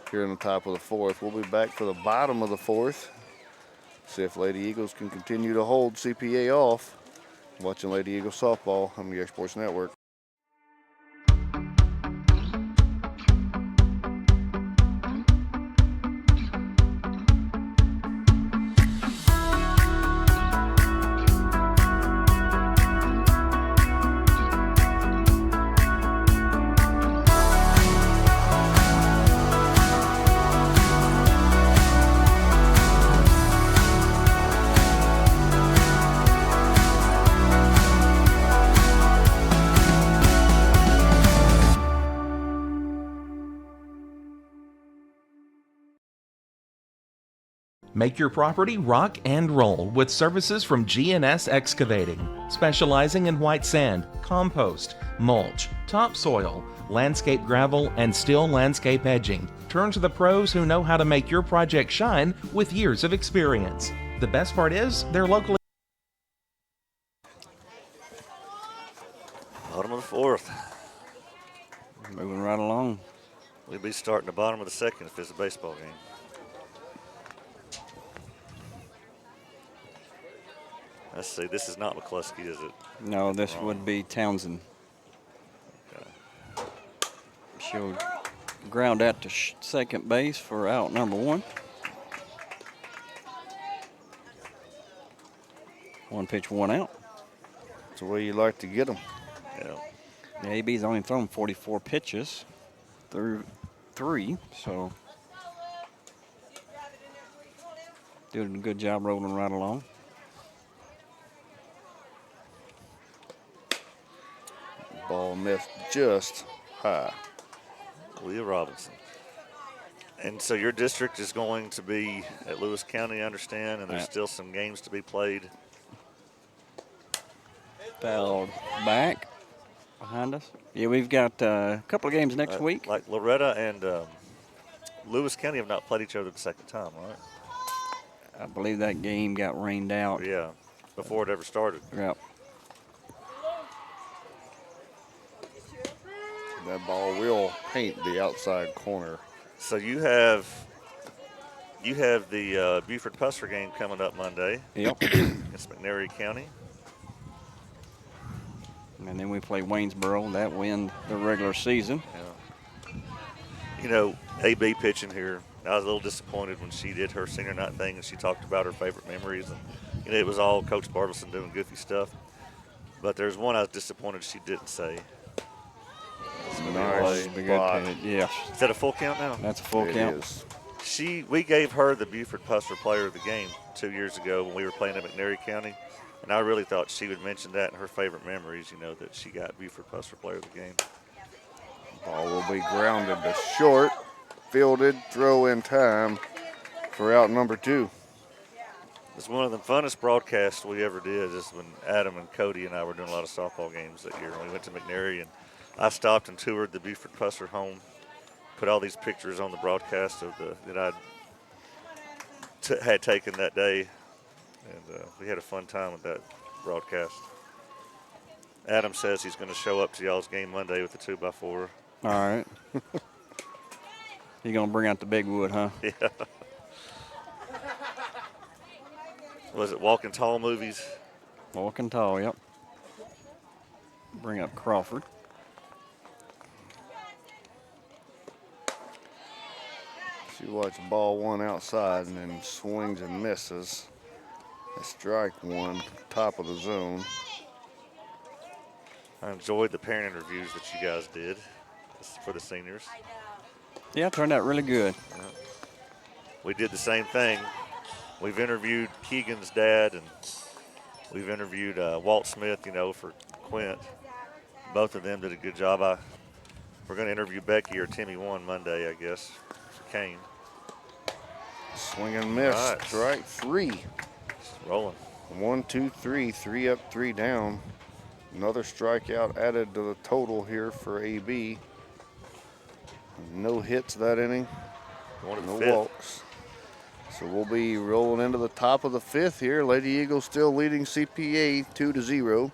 here in the top of the 4th. We'll be back for the bottom of the 4th. See if Lady Eagles can continue to hold CPA off. Watching Lady Eagles softball on the Sports Network. Make your property rock and roll with services from G&S Excavating, specializing in white sand, compost, mulch, topsoil, landscape gravel, and steel landscape edging. Turn to the pros who know how to make your project shine with years of experience. The best part is they're locally. Bottom of the fourth. Moving right along. We'll be starting the bottom of the second if it's a baseball game. Let's see, this is not McCluskey, is it? No, this would be Townsend. Okay. She'll ground out to second base for out number 1. One pitch, 1 out. That's the way you like to get them. Yeah. The AB's only thrown 44 pitches through 3, so doing a good job rolling right along. Ball missed just high. Leah Robinson. And so your district is going to be at Lewis County, I understand, and there's still some games to be played. Fouled back behind us. Yeah, we've got a couple of games next week. Like Loretta and Lewis County have not played each other the second time, right? I believe that game got rained out. Yeah, before it ever started. Yep. That ball will paint the outside corner. So you have the Buford-Pusser game coming up Monday. Yep. Against McNairy County. And then we play Waynesboro. That win the regular season. Yeah. You know, AB pitching here, I was a little disappointed when she did her senior night thing and she talked about her favorite memories. And, you know, it was all Coach Bartleson doing goofy stuff. But there's one I was disappointed she didn't say. Nice spot. Yeah. Is that a full count now? That's a full count. Is. We gave her the Buford-Pusser player of the game 2 years ago when we were playing in McNairy County. And I really thought she would mention that in her favorite memories, you know, that she got Buford-Pusser player of the game. Ball will be grounded to short. Fielded, throw in time for out number 2. It's one of the funnest broadcasts we ever did is when Adam and Cody and I were doing a lot of softball games that year. We went to McNairy and I stopped and toured the Buford-Pusser home, put all these pictures on the broadcast of that I had taken that day, and we had a fun time with that broadcast. Adam says he's going to show up to y'all's game Monday with the 2x4. All right. You're going to bring out the big wood, huh? Yeah. Was it Walking Tall movies? Walking Tall, yep. Bring up Crawford. She watched ball 1 outside and then swings and misses. A strike 1, top of the zone. I enjoyed the parent interviews that you guys did for the seniors. Yeah, it turned out really good. We did the same thing. We've interviewed Keegan's dad and we've interviewed Walt Smith, you know, for Quint. Both of them did a good job. We're going to interview Becky or Timmy One Monday, I guess, for Kane. Swing and miss, Right. strike 3. Rolling. 1, 2, 3, 3 up, 3 down. Another strikeout added to the total here for AB. No hits that inning, no walks. So we'll be rolling into the top of the 5th here. Lady Eagles still leading CPA 2-0.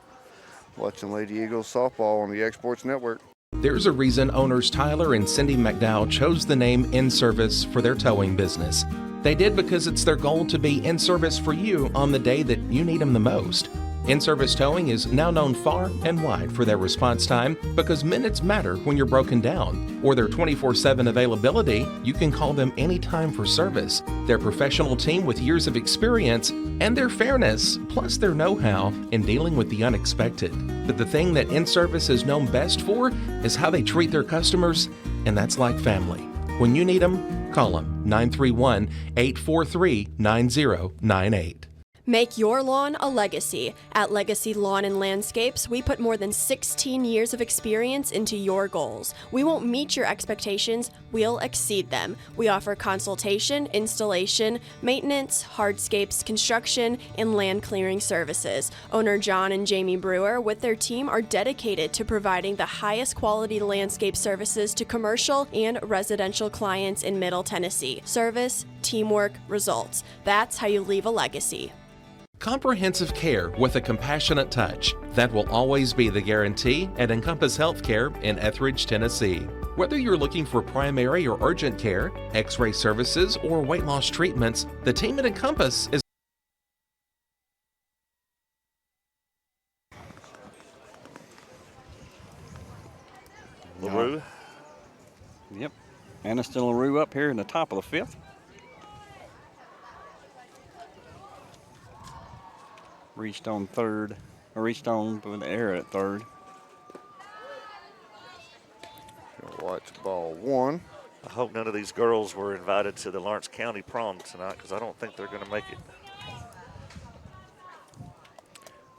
Watching Lady Eagles softball on the Exports Network. There's a reason owners Tyler and Cindy McDowell chose the name In Service for their towing business. They did because it's their goal to be in service for you on the day that you need them the most. In-Service Towing is now known far and wide for their response time because minutes matter when you're broken down. Or their 24/7 availability, you can call them anytime for service. Their professional team with years of experience and their fairness, plus their know-how in dealing with the unexpected. But the thing that In-Service is known best for is how they treat their customers, and that's like family. When you need them, call them 931-843-9098. Make your lawn a legacy. At Legacy Lawn and Landscapes, we put more than 16 years of experience into your goals. We won't meet your expectations, we'll exceed them. We offer consultation, installation, maintenance, hardscapes, construction, and land clearing services. Owner John and Jamie Brewer, with their team, are dedicated to providing the highest quality landscape services to commercial and residential clients in Middle Tennessee. Service, teamwork, results. That's how you leave a legacy. Comprehensive care with a compassionate touch. That will always be the guarantee at Encompass Healthcare in Etheridge, Tennessee. Whether you're looking for primary or urgent care, x-ray services, or weight loss treatments, the team at Encompass is LaRue. Yep. Aniston LaRue up here in the top of the fifth. Reached on with the error at third. Watch ball one. I hope none of these girls were invited to the Lawrence County prom tonight because I don't think they're going to make it.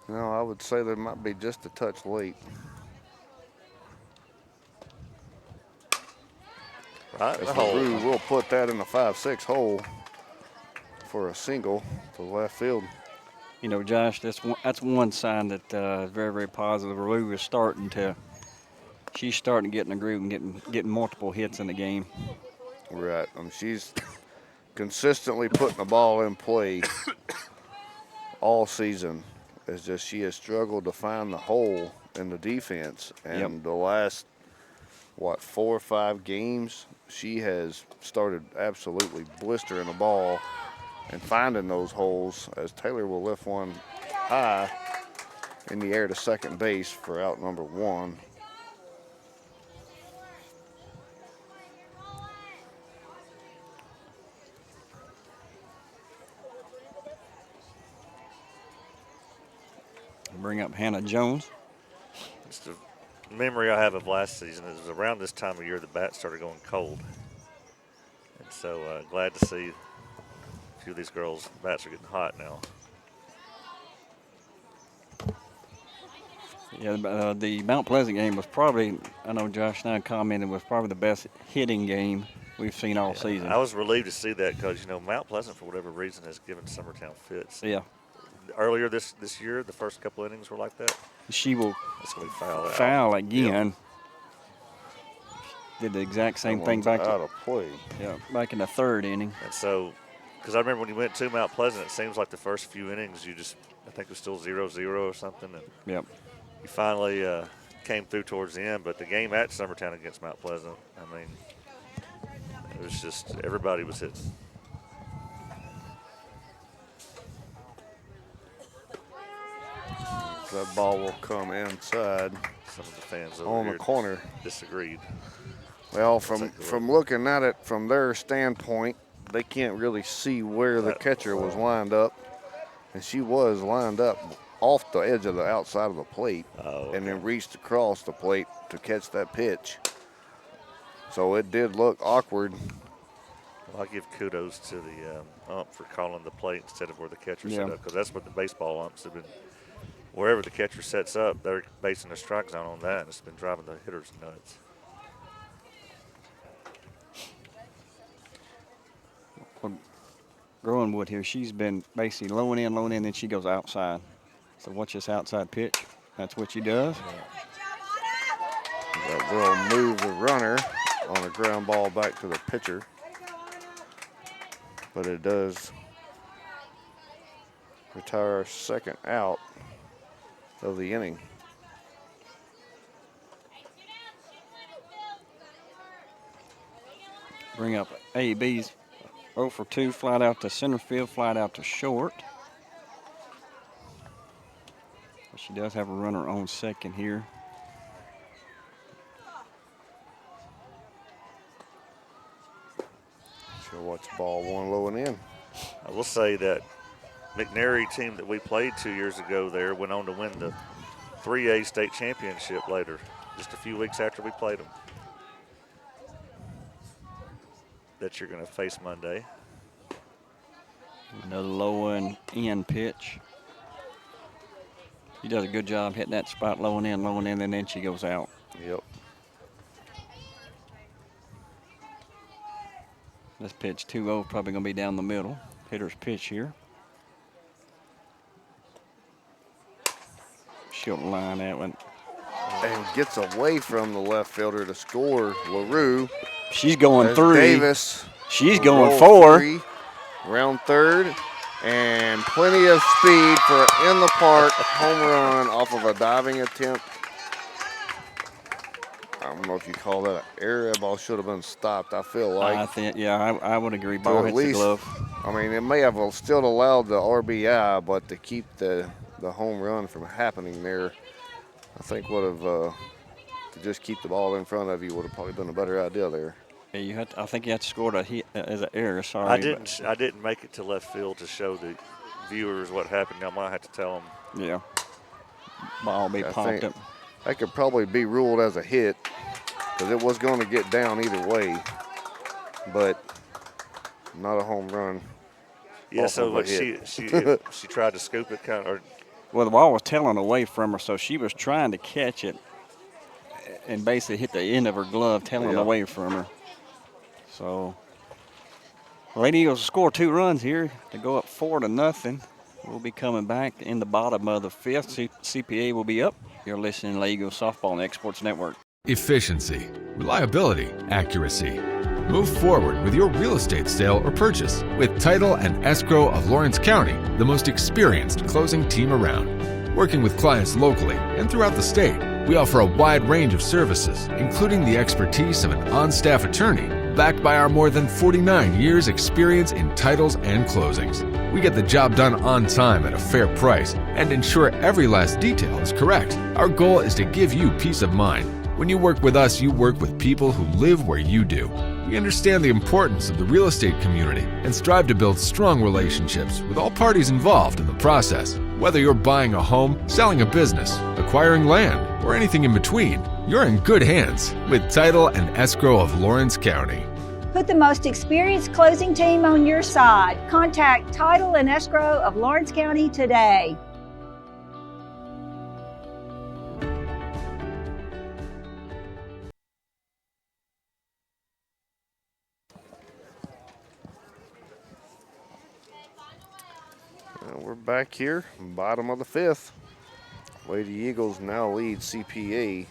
No, I would say they might be just a touch late. Right in the LaRue hole. will put that in the 5-6 hole for a single to left field. You know, Josh, that's one sign that is very, very positive. LaRue is she's starting to get in the groove and getting multiple hits in the game. Right. She's consistently putting the ball in play all season. It's just she has struggled to find the hole in the defense. And the last, 4 or 5 games, she has started absolutely blistering the ball and finding those holes, as Taylor will lift one high in the air to second base for out number 1. Bring up Hannah Jones. Just a memory I have of last season is around this time of year the bats started going cold. And so glad to see a few of these girls' bats are getting hot now. Yeah, the Mount Pleasant game was probably, I know Josh and I commented, was probably the best hitting game we've seen all season. I was relieved to see that because, Mount Pleasant, for whatever reason, has given Summertown fits. Yeah. Earlier this year, the first couple innings were like that. She will foul again. Yep. Did the exact same thing back out of play. Yeah, back in the third inning. And so, because I remember when you went to Mount Pleasant, it seems like the first few innings I think it was still 0-0 or something. And yep. You finally came through towards the end, but the game at Summertown against Mount Pleasant, I mean, it was just everybody was hitting. That ball will come inside. Some of the fans on the corner disagreed. Well, from looking at it from their standpoint, they can't really see where the catcher was lined up, and she was lined up off the edge of the outside of the plate, and then reached across the plate to catch that pitch. So it did look awkward. Well, I give kudos to the ump for calling the plate instead of where the catcher set up, because that's what the baseball umps have been. Wherever the catcher sets up, they're basing their strike zone on that, and it's been driving the hitters nuts. Well, Groenwood here, she's been basically low and in, then she goes outside. So watch this outside pitch. That's what she does. That will move the runner on a ground ball back to the pitcher. But it does retire our second out of the inning. Bring up AB's 0 for 2, flat out to center field, flat out to short. But she does have a runner on second here. She'll watch ball 1 low and in. I will say that McNary team that we played 2 years ago there went on to win the 3A state championship later, just a few weeks after we played them. That you're going to face Monday. Another low and in pitch. She does a good job hitting that spot low and in, and then she goes out. Yep. This pitch 2-0, probably going to be down the middle. Hitter's pitch here. She'll line that one. And gets away from the left fielder to score. LaRue. She's going There's 3. Davis. She's going Roll 4. 3, round third. And plenty of speed for in the park home run off of a diving attempt. I don't know if you call that an error. That ball should have been stopped, I feel like. I think, yeah, I would agree. Ball hits the glove. I mean, it may have still allowed the RBI, but to keep the home run from happening there, I think would have, to just keep the ball in front of you would have probably been a better idea there. Yeah, I think you had to score as an error. Sorry, I didn't make it to left field to show the viewers what happened. I might have to tell them. Yeah, ball be popped up. That could probably be ruled as a hit because it was going to get down either way, but not a home run. Yeah, so like she tried to scoop it kind of. Well, the ball was tailing away from her, so she was trying to catch it and basically hit the end of her glove, tailing away from her. So, Lady Eagles score 2 runs here to go up 4-0. We'll be coming back in the bottom of the 5th. CPA will be up. You're listening to Lady Eagles Softball on the Exports Network. Efficiency, reliability, accuracy. Move forward with your real estate sale or purchase with Title and Escrow of Lawrence County, the most experienced closing team around. Working with clients locally and throughout the state, we offer a wide range of services, including the expertise of an on-staff attorney, backed by our more than 49 years experience in titles and closings. We get the job done on time at a fair price and ensure every last detail is correct. Our goal is to give you peace of mind. When you work with us, you work with people who live where you do. We understand the importance of the real estate community and strive to build strong relationships with all parties involved in the process. Whether you're buying a home, selling a business, acquiring land, or anything in between, you're in good hands with Title and Escrow of Lawrence County. Put the most experienced closing team on your side. Contact Title and Escrow of Lawrence County today. We're back here, bottom of the 5th. Lady Eagles now lead CPA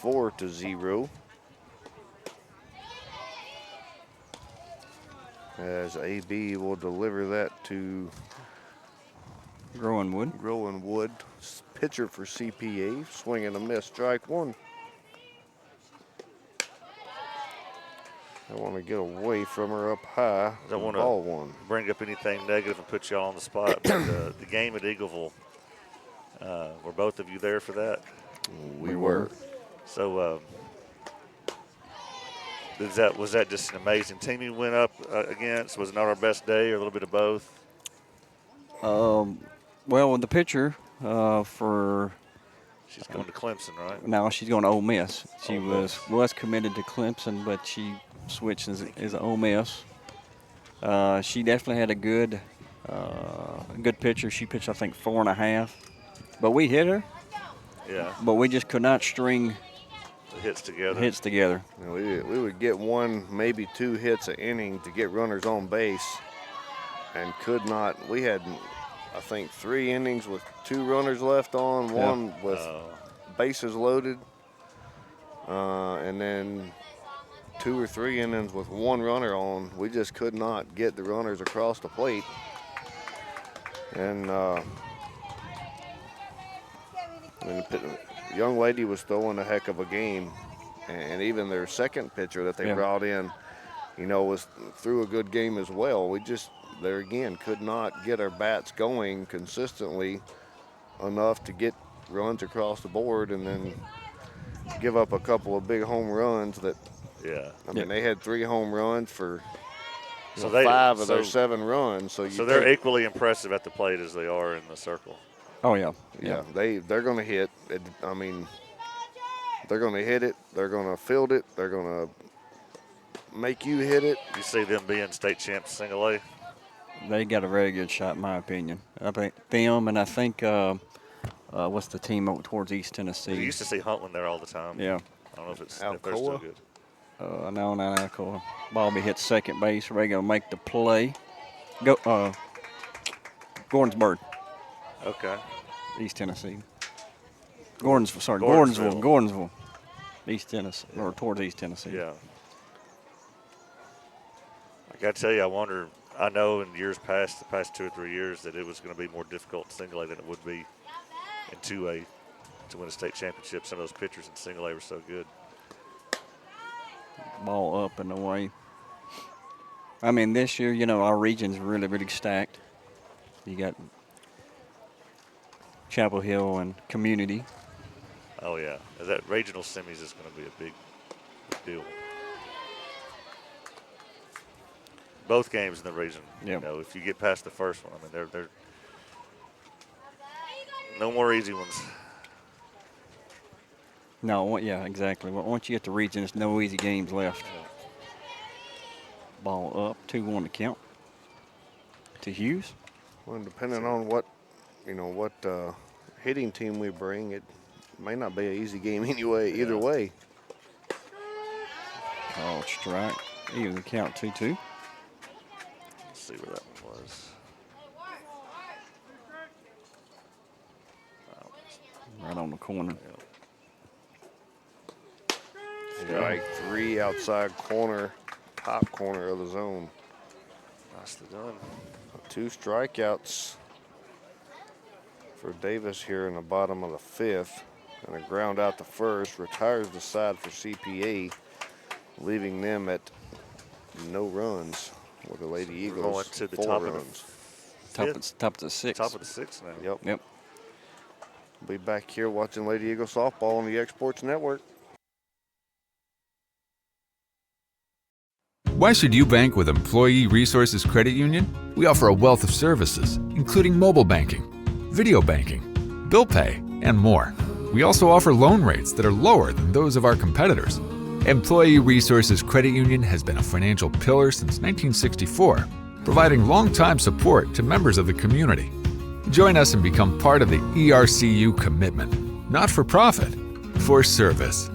4-0. As AB will deliver that to Growing Wood. Pitcher for CPA, swing and a miss, strike 1. I want to get away from her up high. I don't want ball to 1. bring up anything negative and put y'all on the spot, but the game at Eagleville, were both of you there for that? We were. So was that just an amazing team you went up against? Was it not our best day or a little bit of both? Well, the pitcher for... She's going to Clemson, right? No, she's going to Ole Miss. She was committed to Clemson, but she switched as Ole Miss. She definitely had a good pitcher. She pitched, I think, 4.5. But we hit her. Yeah. But we just could not string the hits together. You know, we would get 1, maybe 2 hits an inning to get runners on base, and could not. We had, I think, 3 innings with 2 runners left on, 1 with bases loaded, and then 2 or 3 innings with 1 runner on. We just could not get the runners across the plate. And the young lady was throwing a heck of a game, and even their second pitcher that they brought in, you know, was threw a good game as well. We just, there again, could not get our bats going consistently enough to get runs across the board, and then give up a couple of big home runs that, I mean, they had 3 home runs for 5 of their 7 runs. So they're equally impressive at the plate as they are in the circle. Oh, yeah. Yeah, they're going to hit. I mean, they're going to hit it. They're going to field it. They're going to make you hit it. You see them being state champs single A? They got a very good shot, in my opinion. I think them, and I think what's the team over towards East Tennessee? We used to see Huntland there all the time. Yeah. I don't know if they're still good. No, not Alcoa. Ball be hit second base. Ray gonna make the play. Go, Gordonsburg. Okay. East Tennessee. Gordonsville. East Tennessee, or towards East Tennessee. Yeah. I got to tell you, I know in years past, the past 2 or 3 years, that it was going to be more difficult in single A than it would be in 2A to win a state championship. Some of those pitchers in single A were so good. Ball up and away. I mean, this year, our region's really, really stacked. You got Chapel Hill and Community. Oh, yeah. That regional semis is going to be a big deal. Both games in the region. Yep. If you get past the first one, I mean, they're no more easy ones. No, yeah, exactly. Well, once you get the region, there's no easy games left. Ball up, 2-1 to count to Hughes. Well, depending on what hitting team we bring, it may not be an easy game anyway. Either way. Called strike. Even the count 2-2. Let's see where that one was. Right on the corner. Strike 3 outside corner, top corner of the zone. Nicely done. 2 strikeouts for Davis here in the bottom of the 5th. And a ground out to first, retires the side for CPA, leaving them at no runs with the Lady Eagles. Going to the 4 top runs. Top of the 6th. Top of the 6th now. Yep. Be back here watching Lady Eagle softball on the Exports Network. Why should you bank with Employee Resources Credit Union? We offer a wealth of services, including mobile banking, video banking, bill pay, and more. We also offer loan rates that are lower than those of our competitors. Employee Resources Credit Union has been a financial pillar since 1964, providing long-time support to members of the community. Join us and become part of the ERCU commitment, not for profit, for service.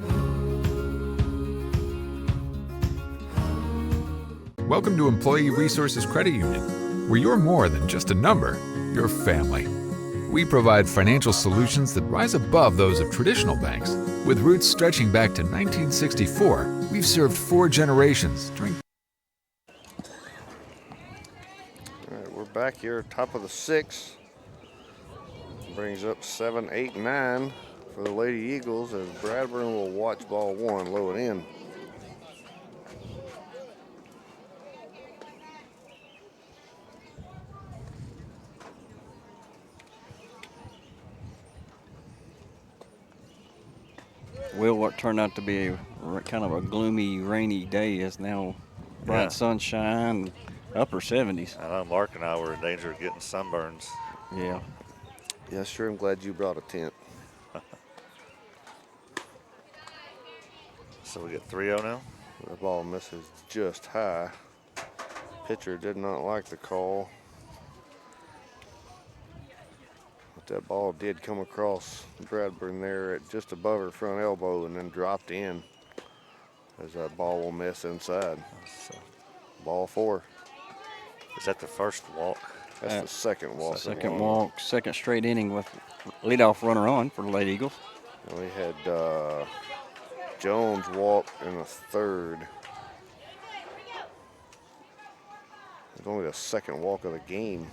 Welcome to Employee Resources Credit Union, where you're more than just a number, you're family. We provide financial solutions that rise above those of traditional banks. With roots stretching back to 1964, we've served 4 generations during. All right, we're back here, top of the 6th. Brings up 7, 8, 9 for the Lady Eagles as Bradburn will watch ball 1, low and in. Well, what turned out to be kind of a gloomy, rainy day is now bright sunshine, upper 70s. I know Mark and I were in danger of getting sunburns. Yeah. Yeah, sure. I'm glad you brought a tent. So we get 3-0 now. The ball misses just high. Pitcher did not like the call. But that ball did come across Bradburn there at just above her front elbow and then dropped in as that ball will miss inside. So, ball 4. Is that the first walk? That's the second walk. Second walk, second straight inning with leadoff runner on for the Lady Eagles. And we had Jones walk in the 3rd. It's only the second walk of the game.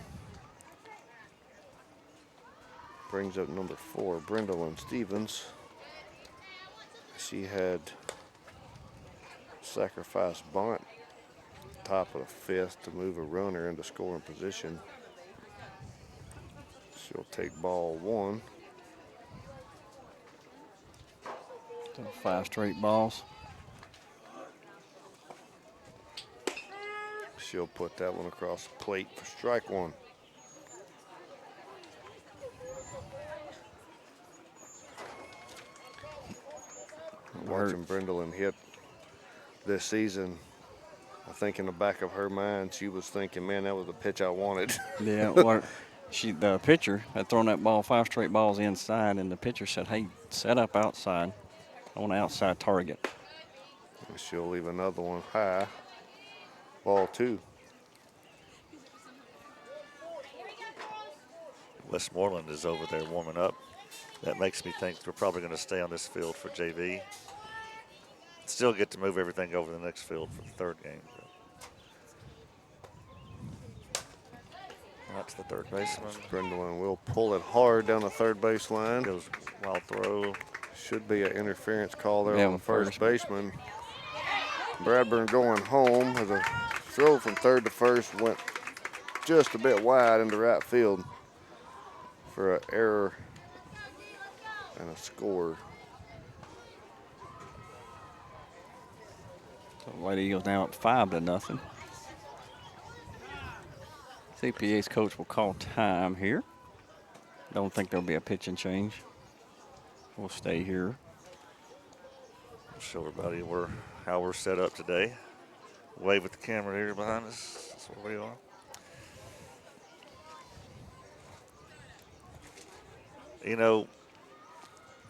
Brings up number 4, Brindlin Stevens. She had sacrifice bunt top of the 5th to move a runner into scoring position. She'll take ball 1. 5 straight balls. She'll put that one across the plate for strike 1. Watching Brindlin hit this season I think in the back of her mind, she was thinking, man, that was the pitch I wanted. Yeah, well, the pitcher had thrown that ball 5 straight balls inside, and the pitcher said, hey, set up outside on an outside target. And she'll leave another one high. Ball 2. Westmoreland is over there warming up. That makes me think we're probably going to stay on this field for JV. Still get to move everything over to the next field for the third game. Right to the third baseman. Brindleman will pull it hard down the third base line. Goes wild throw. Should be an interference call there Yeah, on the first baseman. Bradburn going home as a throw from third to first went just a bit wide into right field for an error and a score. So Lady Eagles now up 5-0. CPA's coach will call time here. Don't think there'll be a pitching change. We'll stay here. Show everybody how we're set up today. Wave at the camera here behind us. That's where we are. You know,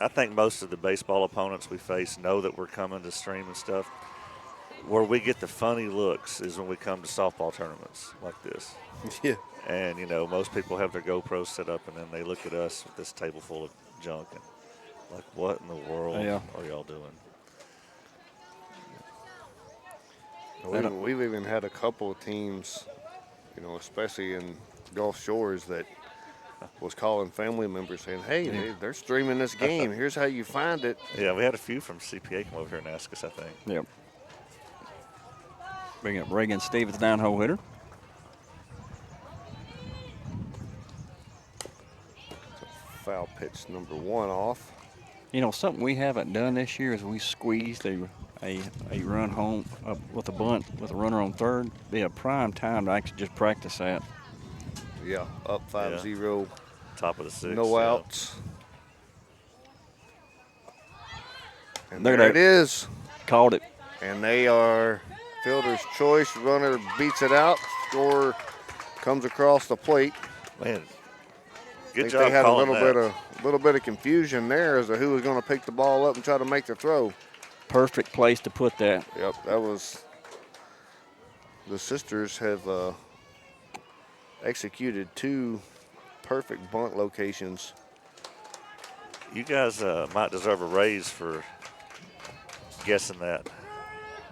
I think most of the baseball opponents we face know that we're coming to stream and stuff. Where we get the funny looks is when we come to softball tournaments like this. Yeah. And, you know, most people have their GoPros set up, and then they look at us with this table full of junk and like, what in the world are y'all doing? We've even had a couple of teams, you know, especially in Gulf Shores, that was calling family members saying, hey, they're streaming this game. Here's how you find it. Yeah, we had a few from CPA come over here and ask us, I think. Yep. Bring up Reagan Stevens, down-hole hitter. Foul pitch number 1 off. You know, something we haven't done this year is we squeezed a run home up with a bunt with a runner on third. Be a prime time to actually just practice that. Yeah, up 5-0. Top of the 6th. No outs. And There it is. Called it. And they are fielder's choice. Runner beats it out. Score comes across the plate. Man, Good job they had a calling little bit of confusion there as to who was going to pick the ball up and try to make the throw. Perfect place to put that. Yep, that was. The sisters have executed 2 perfect bunt locations. You guys might deserve a raise for guessing that.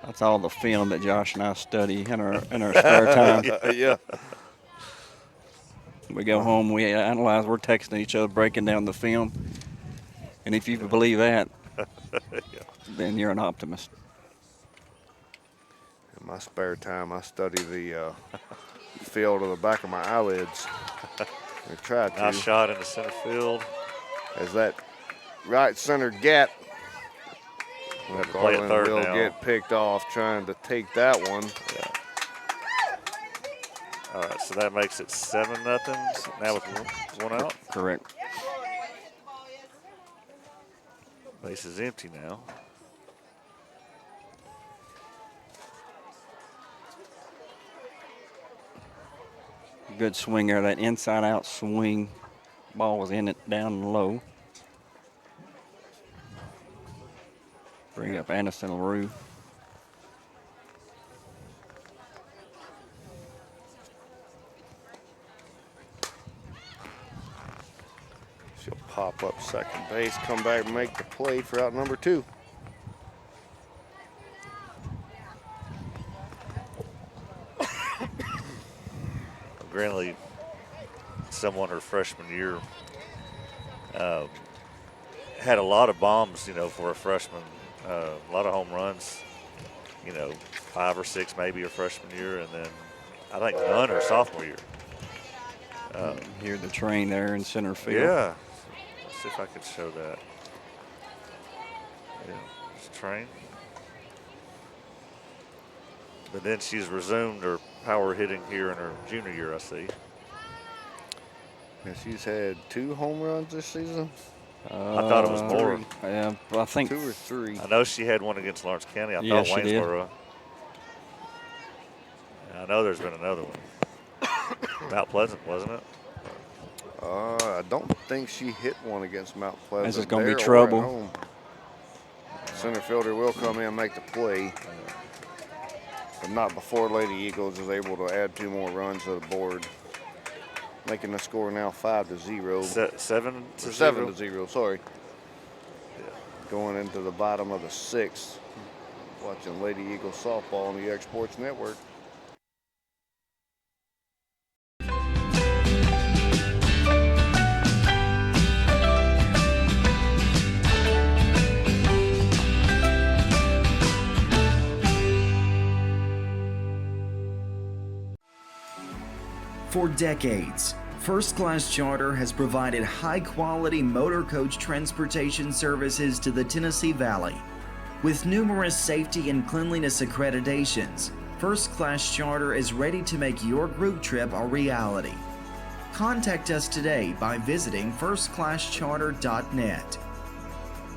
That's all the film that Josh and I study in our spare time. Yeah. We go home, we analyze, we're texting each other, breaking down the film. And if you believe that, then you're an optimist. In my spare time, I study the field of the back of my eyelids. I try to. Nice shot into center field. As that right center gap, play it third will now. get picked off trying to take that one. Yeah. All right, so that makes it 7-0. Now with one out. Correct. Base is empty now. Good swing there, that inside-out swing. Ball was in it down low. Bring up Anderson LaRue. She'll pop up second base, come back and make the play for out number 2. Grantley, someone her freshman year, had a lot of bombs, you know, for a freshman. A lot of home runs, you know, 5 or 6 maybe her freshman year, and then I think none her sophomore year. Hear the train there in center field. Yeah. Let's see if I could show that. Yeah, it's a train. But then she's resumed her power hitting here in her junior year, I see. And she's had 2 home runs this season. I thought it was more. Yeah, I think 2 or 3. I know she had one against Lawrence County. I Yeah, thought she did. Waynesboro. I know there's been another one. Mount Pleasant, wasn't it? I don't think she hit one against Mount Pleasant. This is going to be there or at trouble. home. Center fielder will come in and make the play, but not before Lady Eagles is able to add 2 more runs to the board, making the score now 5-0. 7 to 7-0. Sorry. Yeah. Going into the bottom of the 6th. Watching Lady Eagles softball on the X Sports Network. For decades, First Class Charter has provided high-quality motor coach transportation services to the Tennessee Valley. With numerous safety and cleanliness accreditations, First Class Charter is ready to make your group trip a reality. Contact us today by visiting firstclasscharter.net.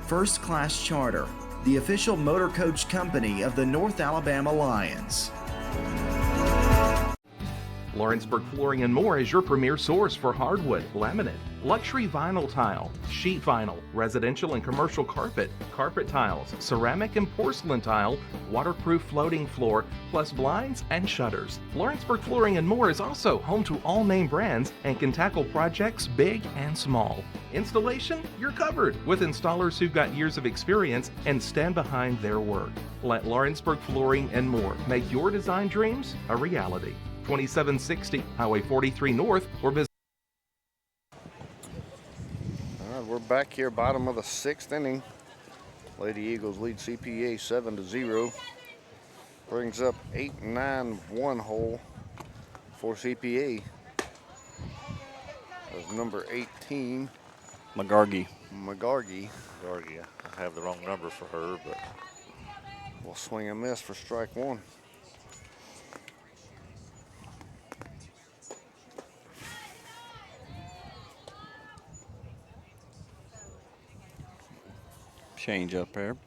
First Class Charter, the official motor coach company of the North Alabama Lions. Lawrenceburg Flooring and More is your premier source for hardwood, laminate, luxury vinyl tile, sheet vinyl, residential and commercial carpet, carpet tiles, ceramic and porcelain tile, waterproof floating floor, plus blinds and shutters. Lawrenceburg Flooring and More is also home to all name brands and can tackle projects big and small. Installation, you're covered with installers who've got years of experience and stand behind their work. Let Lawrenceburg Flooring and More make your design dreams a reality. 2760 Highway 43 North or visit. All right, we're back here, bottom of the 6th inning. Lady Eagles lead CPA 7-0. Brings up 8-9-1 hole for CPA. That's number 18. McGargy. I have the wrong number for her, but we'll swing and miss for strike 1. Change up there.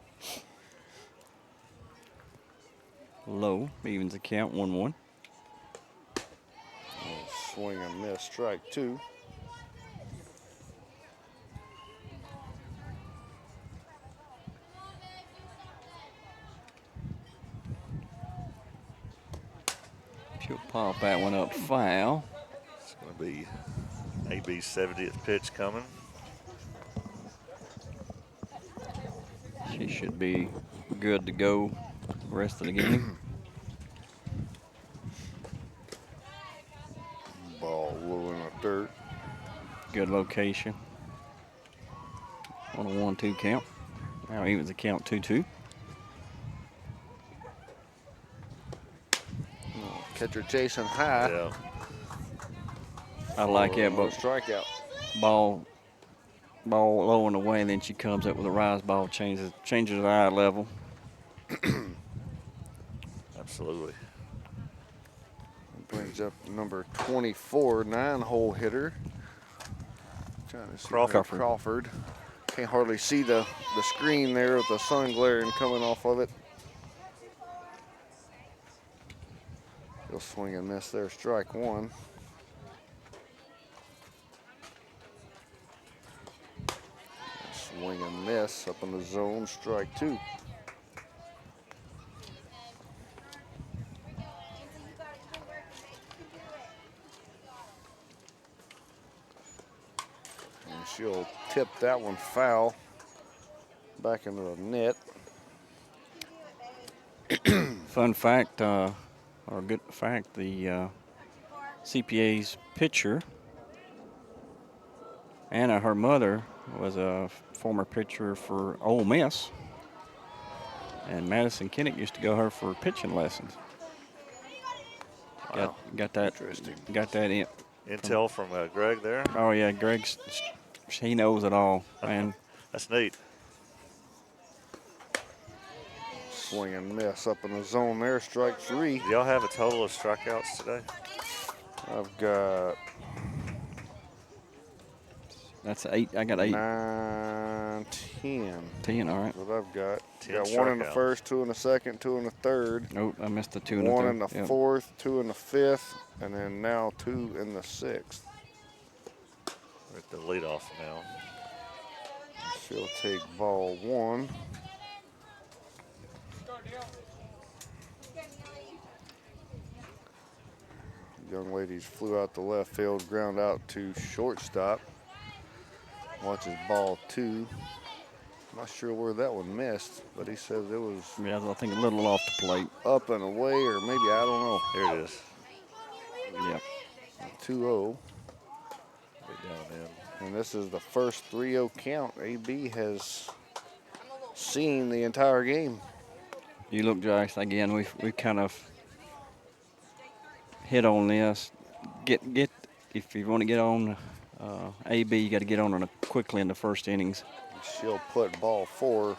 Low, evens the count, 1-1. Swing and miss, strike 2. She'll pop that one up foul. It's going to be AB's 70th pitch coming. She should be good to go the rest of the game. Ball low in the dirt. Good location. On a 1-2 count. Now evens the count 2-2. Catcher chasing high. Yeah. I like that, but strikeout. Ball low and away, and then she comes up with a rise ball, changes the eye level. Absolutely. Brings up number 24, 9-hole hitter. Trying to see Crawford. Can't hardly see the screen there with the sun glaring coming off of it. He'll swing and miss there, strike 1. Swing and miss up in the zone, strike 2. And she'll tip that one foul back into the net. Fun fact, or good fact, the CPA's pitcher, Anna, her mother, was a former pitcher for Ole Miss, and Madison Kinnick used to go her for pitching lessons. Wow. Got that. Interesting. Got that in. Intel from Greg there. Oh yeah, he knows it all, man. That's neat. Swing and miss up in the zone there, strike 3. Do y'all have a total of strikeouts today? I've got. That's 8. I got 8. 9, down 10. 10, all right. That's what I've got. 10 Got 1 in the strikeouts. first, 2 in the second, 2 in the third. Nope, I missed the 2 in the 1 third. in the Yep. fourth, 2 in the fifth, and then now 2 in the sixth. We're at the leadoff now. She'll take ball 1. Young ladies flew out the left field, ground out to shortstop. Watches ball 2. Not sure where that one missed, but he says it was. Yeah, I think a little off the plate. Up and away, or maybe, I don't know. Here it is. Yep. 2-0. Way down in. And this is the first 3-0 count AB has seen the entire game. You look, Josh, again, we kind of hit on this. Get if you want to get on AB, you got to get on it quickly in the first innings. She'll put ball 4,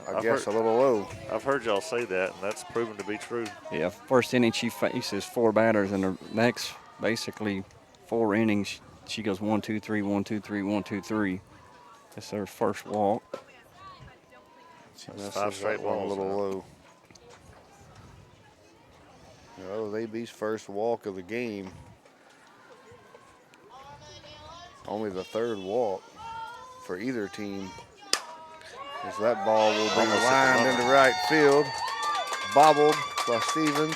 I guess, a little low. I've heard y'all say that, and that's proven to be true. Yeah, first inning she faces 4 batters, and the next basically 4 innings she goes 1, 2, 3, 1, 2, 3, 1, 2, 3. That's her first walk. That's 5 straight one a balls little now. low. That was AB's first walk of the game. Only the 3rd walk for either team. As that ball will be lined into right field. Bobbled by Stevens.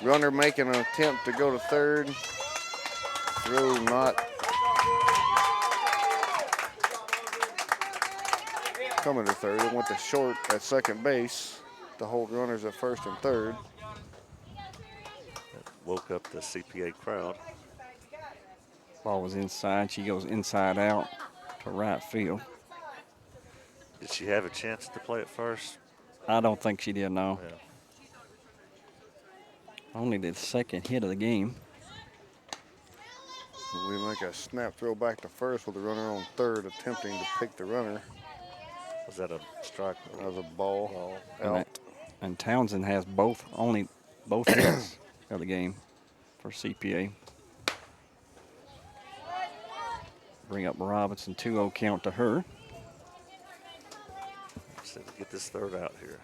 Runner making an attempt to go to 3rd. Throw not coming to 3rd. It went to short at second base to hold runners at 1st and 3rd. Woke up the CPA crowd. Ball was inside. She goes inside out to right field. Did she have a chance to play it first? I don't think she did, no. Yeah. Only the 2nd hit of the game. We make a snap throw back to 1st with the runner on 3rd attempting to pick the runner. Was that a strike? That was a ball. Out. And Townsend has both hits of the game for CPA. Bring up Robinson, 2-0 count to her. So to get this 3rd out here.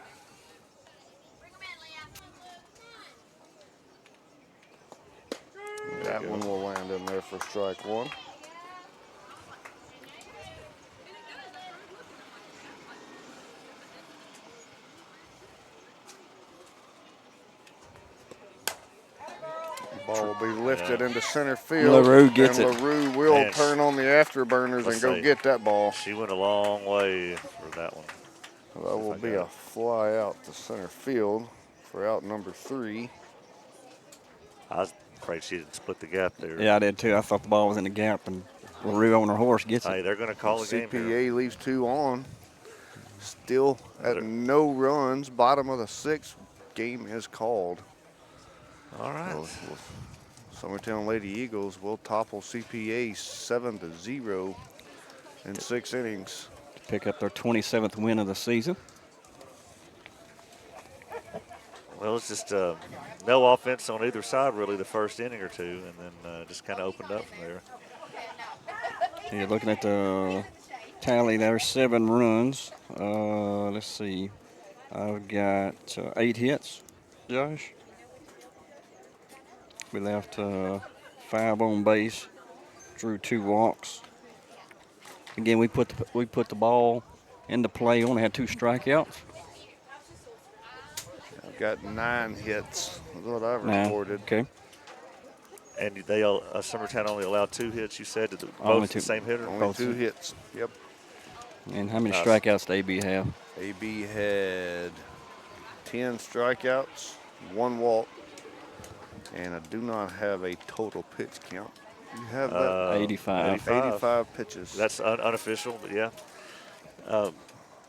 That one will land in there for strike 1. Ball will be lifted into center field. LaRue gets and it. LaRue will Man, turn on the afterburners and go get that ball. She went a long way for that one. That will be a fly out to center field for out number 3. I was afraid she didn't split the gap there. Yeah, I did too. I thought the ball was in the gap, and LaRue on her horse gets Hey, it. they're going to call the game here. CPA leaves 2 on. Still at no runs. Bottom of the 6th. Game is called. All right. Summertown Lady Eagles will topple CPA 7-0 in 6 innings. To pick up their 27th win of the season. Well, it's just no offense on either side, really, the first inning or 2, and then just kind of opened up from there. You're looking at the tally there, 7 runs. Let's see. I've got 8 hits, Josh. We left 5 on base, drew 2 walks. Again, we put the ball into play. Only had 2 strikeouts. I've got 9 hits, is what I've 9, reported. okay. And they Summertown only allowed 2 hits, you said, to Only both 2. the same hitter? Only 2 hits, yep. And how many strikeouts did AB have? AB had 10 strikeouts, 1 walk, and I do not have a total pitch count. You have that? 85. 85 pitches. That's unofficial, but yeah.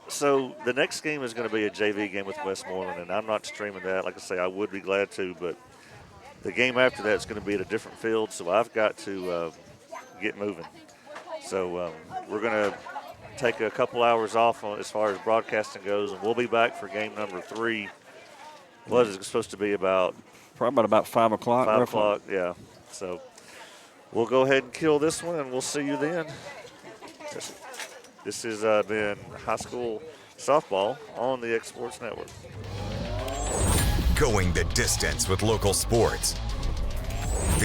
So the next game is going to be a JV game with Westmoreland, and I'm not streaming that. Like I say, I would be glad to, but the game after that is going to be at a different field, so I've got to get moving. So we're going to take a couple hours off as far as broadcasting goes, and we'll be back for game number 3. What is it supposed to be about? Probably about 5 o'clock. 5 o'clock, yeah. So we'll go ahead and kill this one, and we'll see you then. This has been high school softball on the X Sports Network. Going the distance with local sports.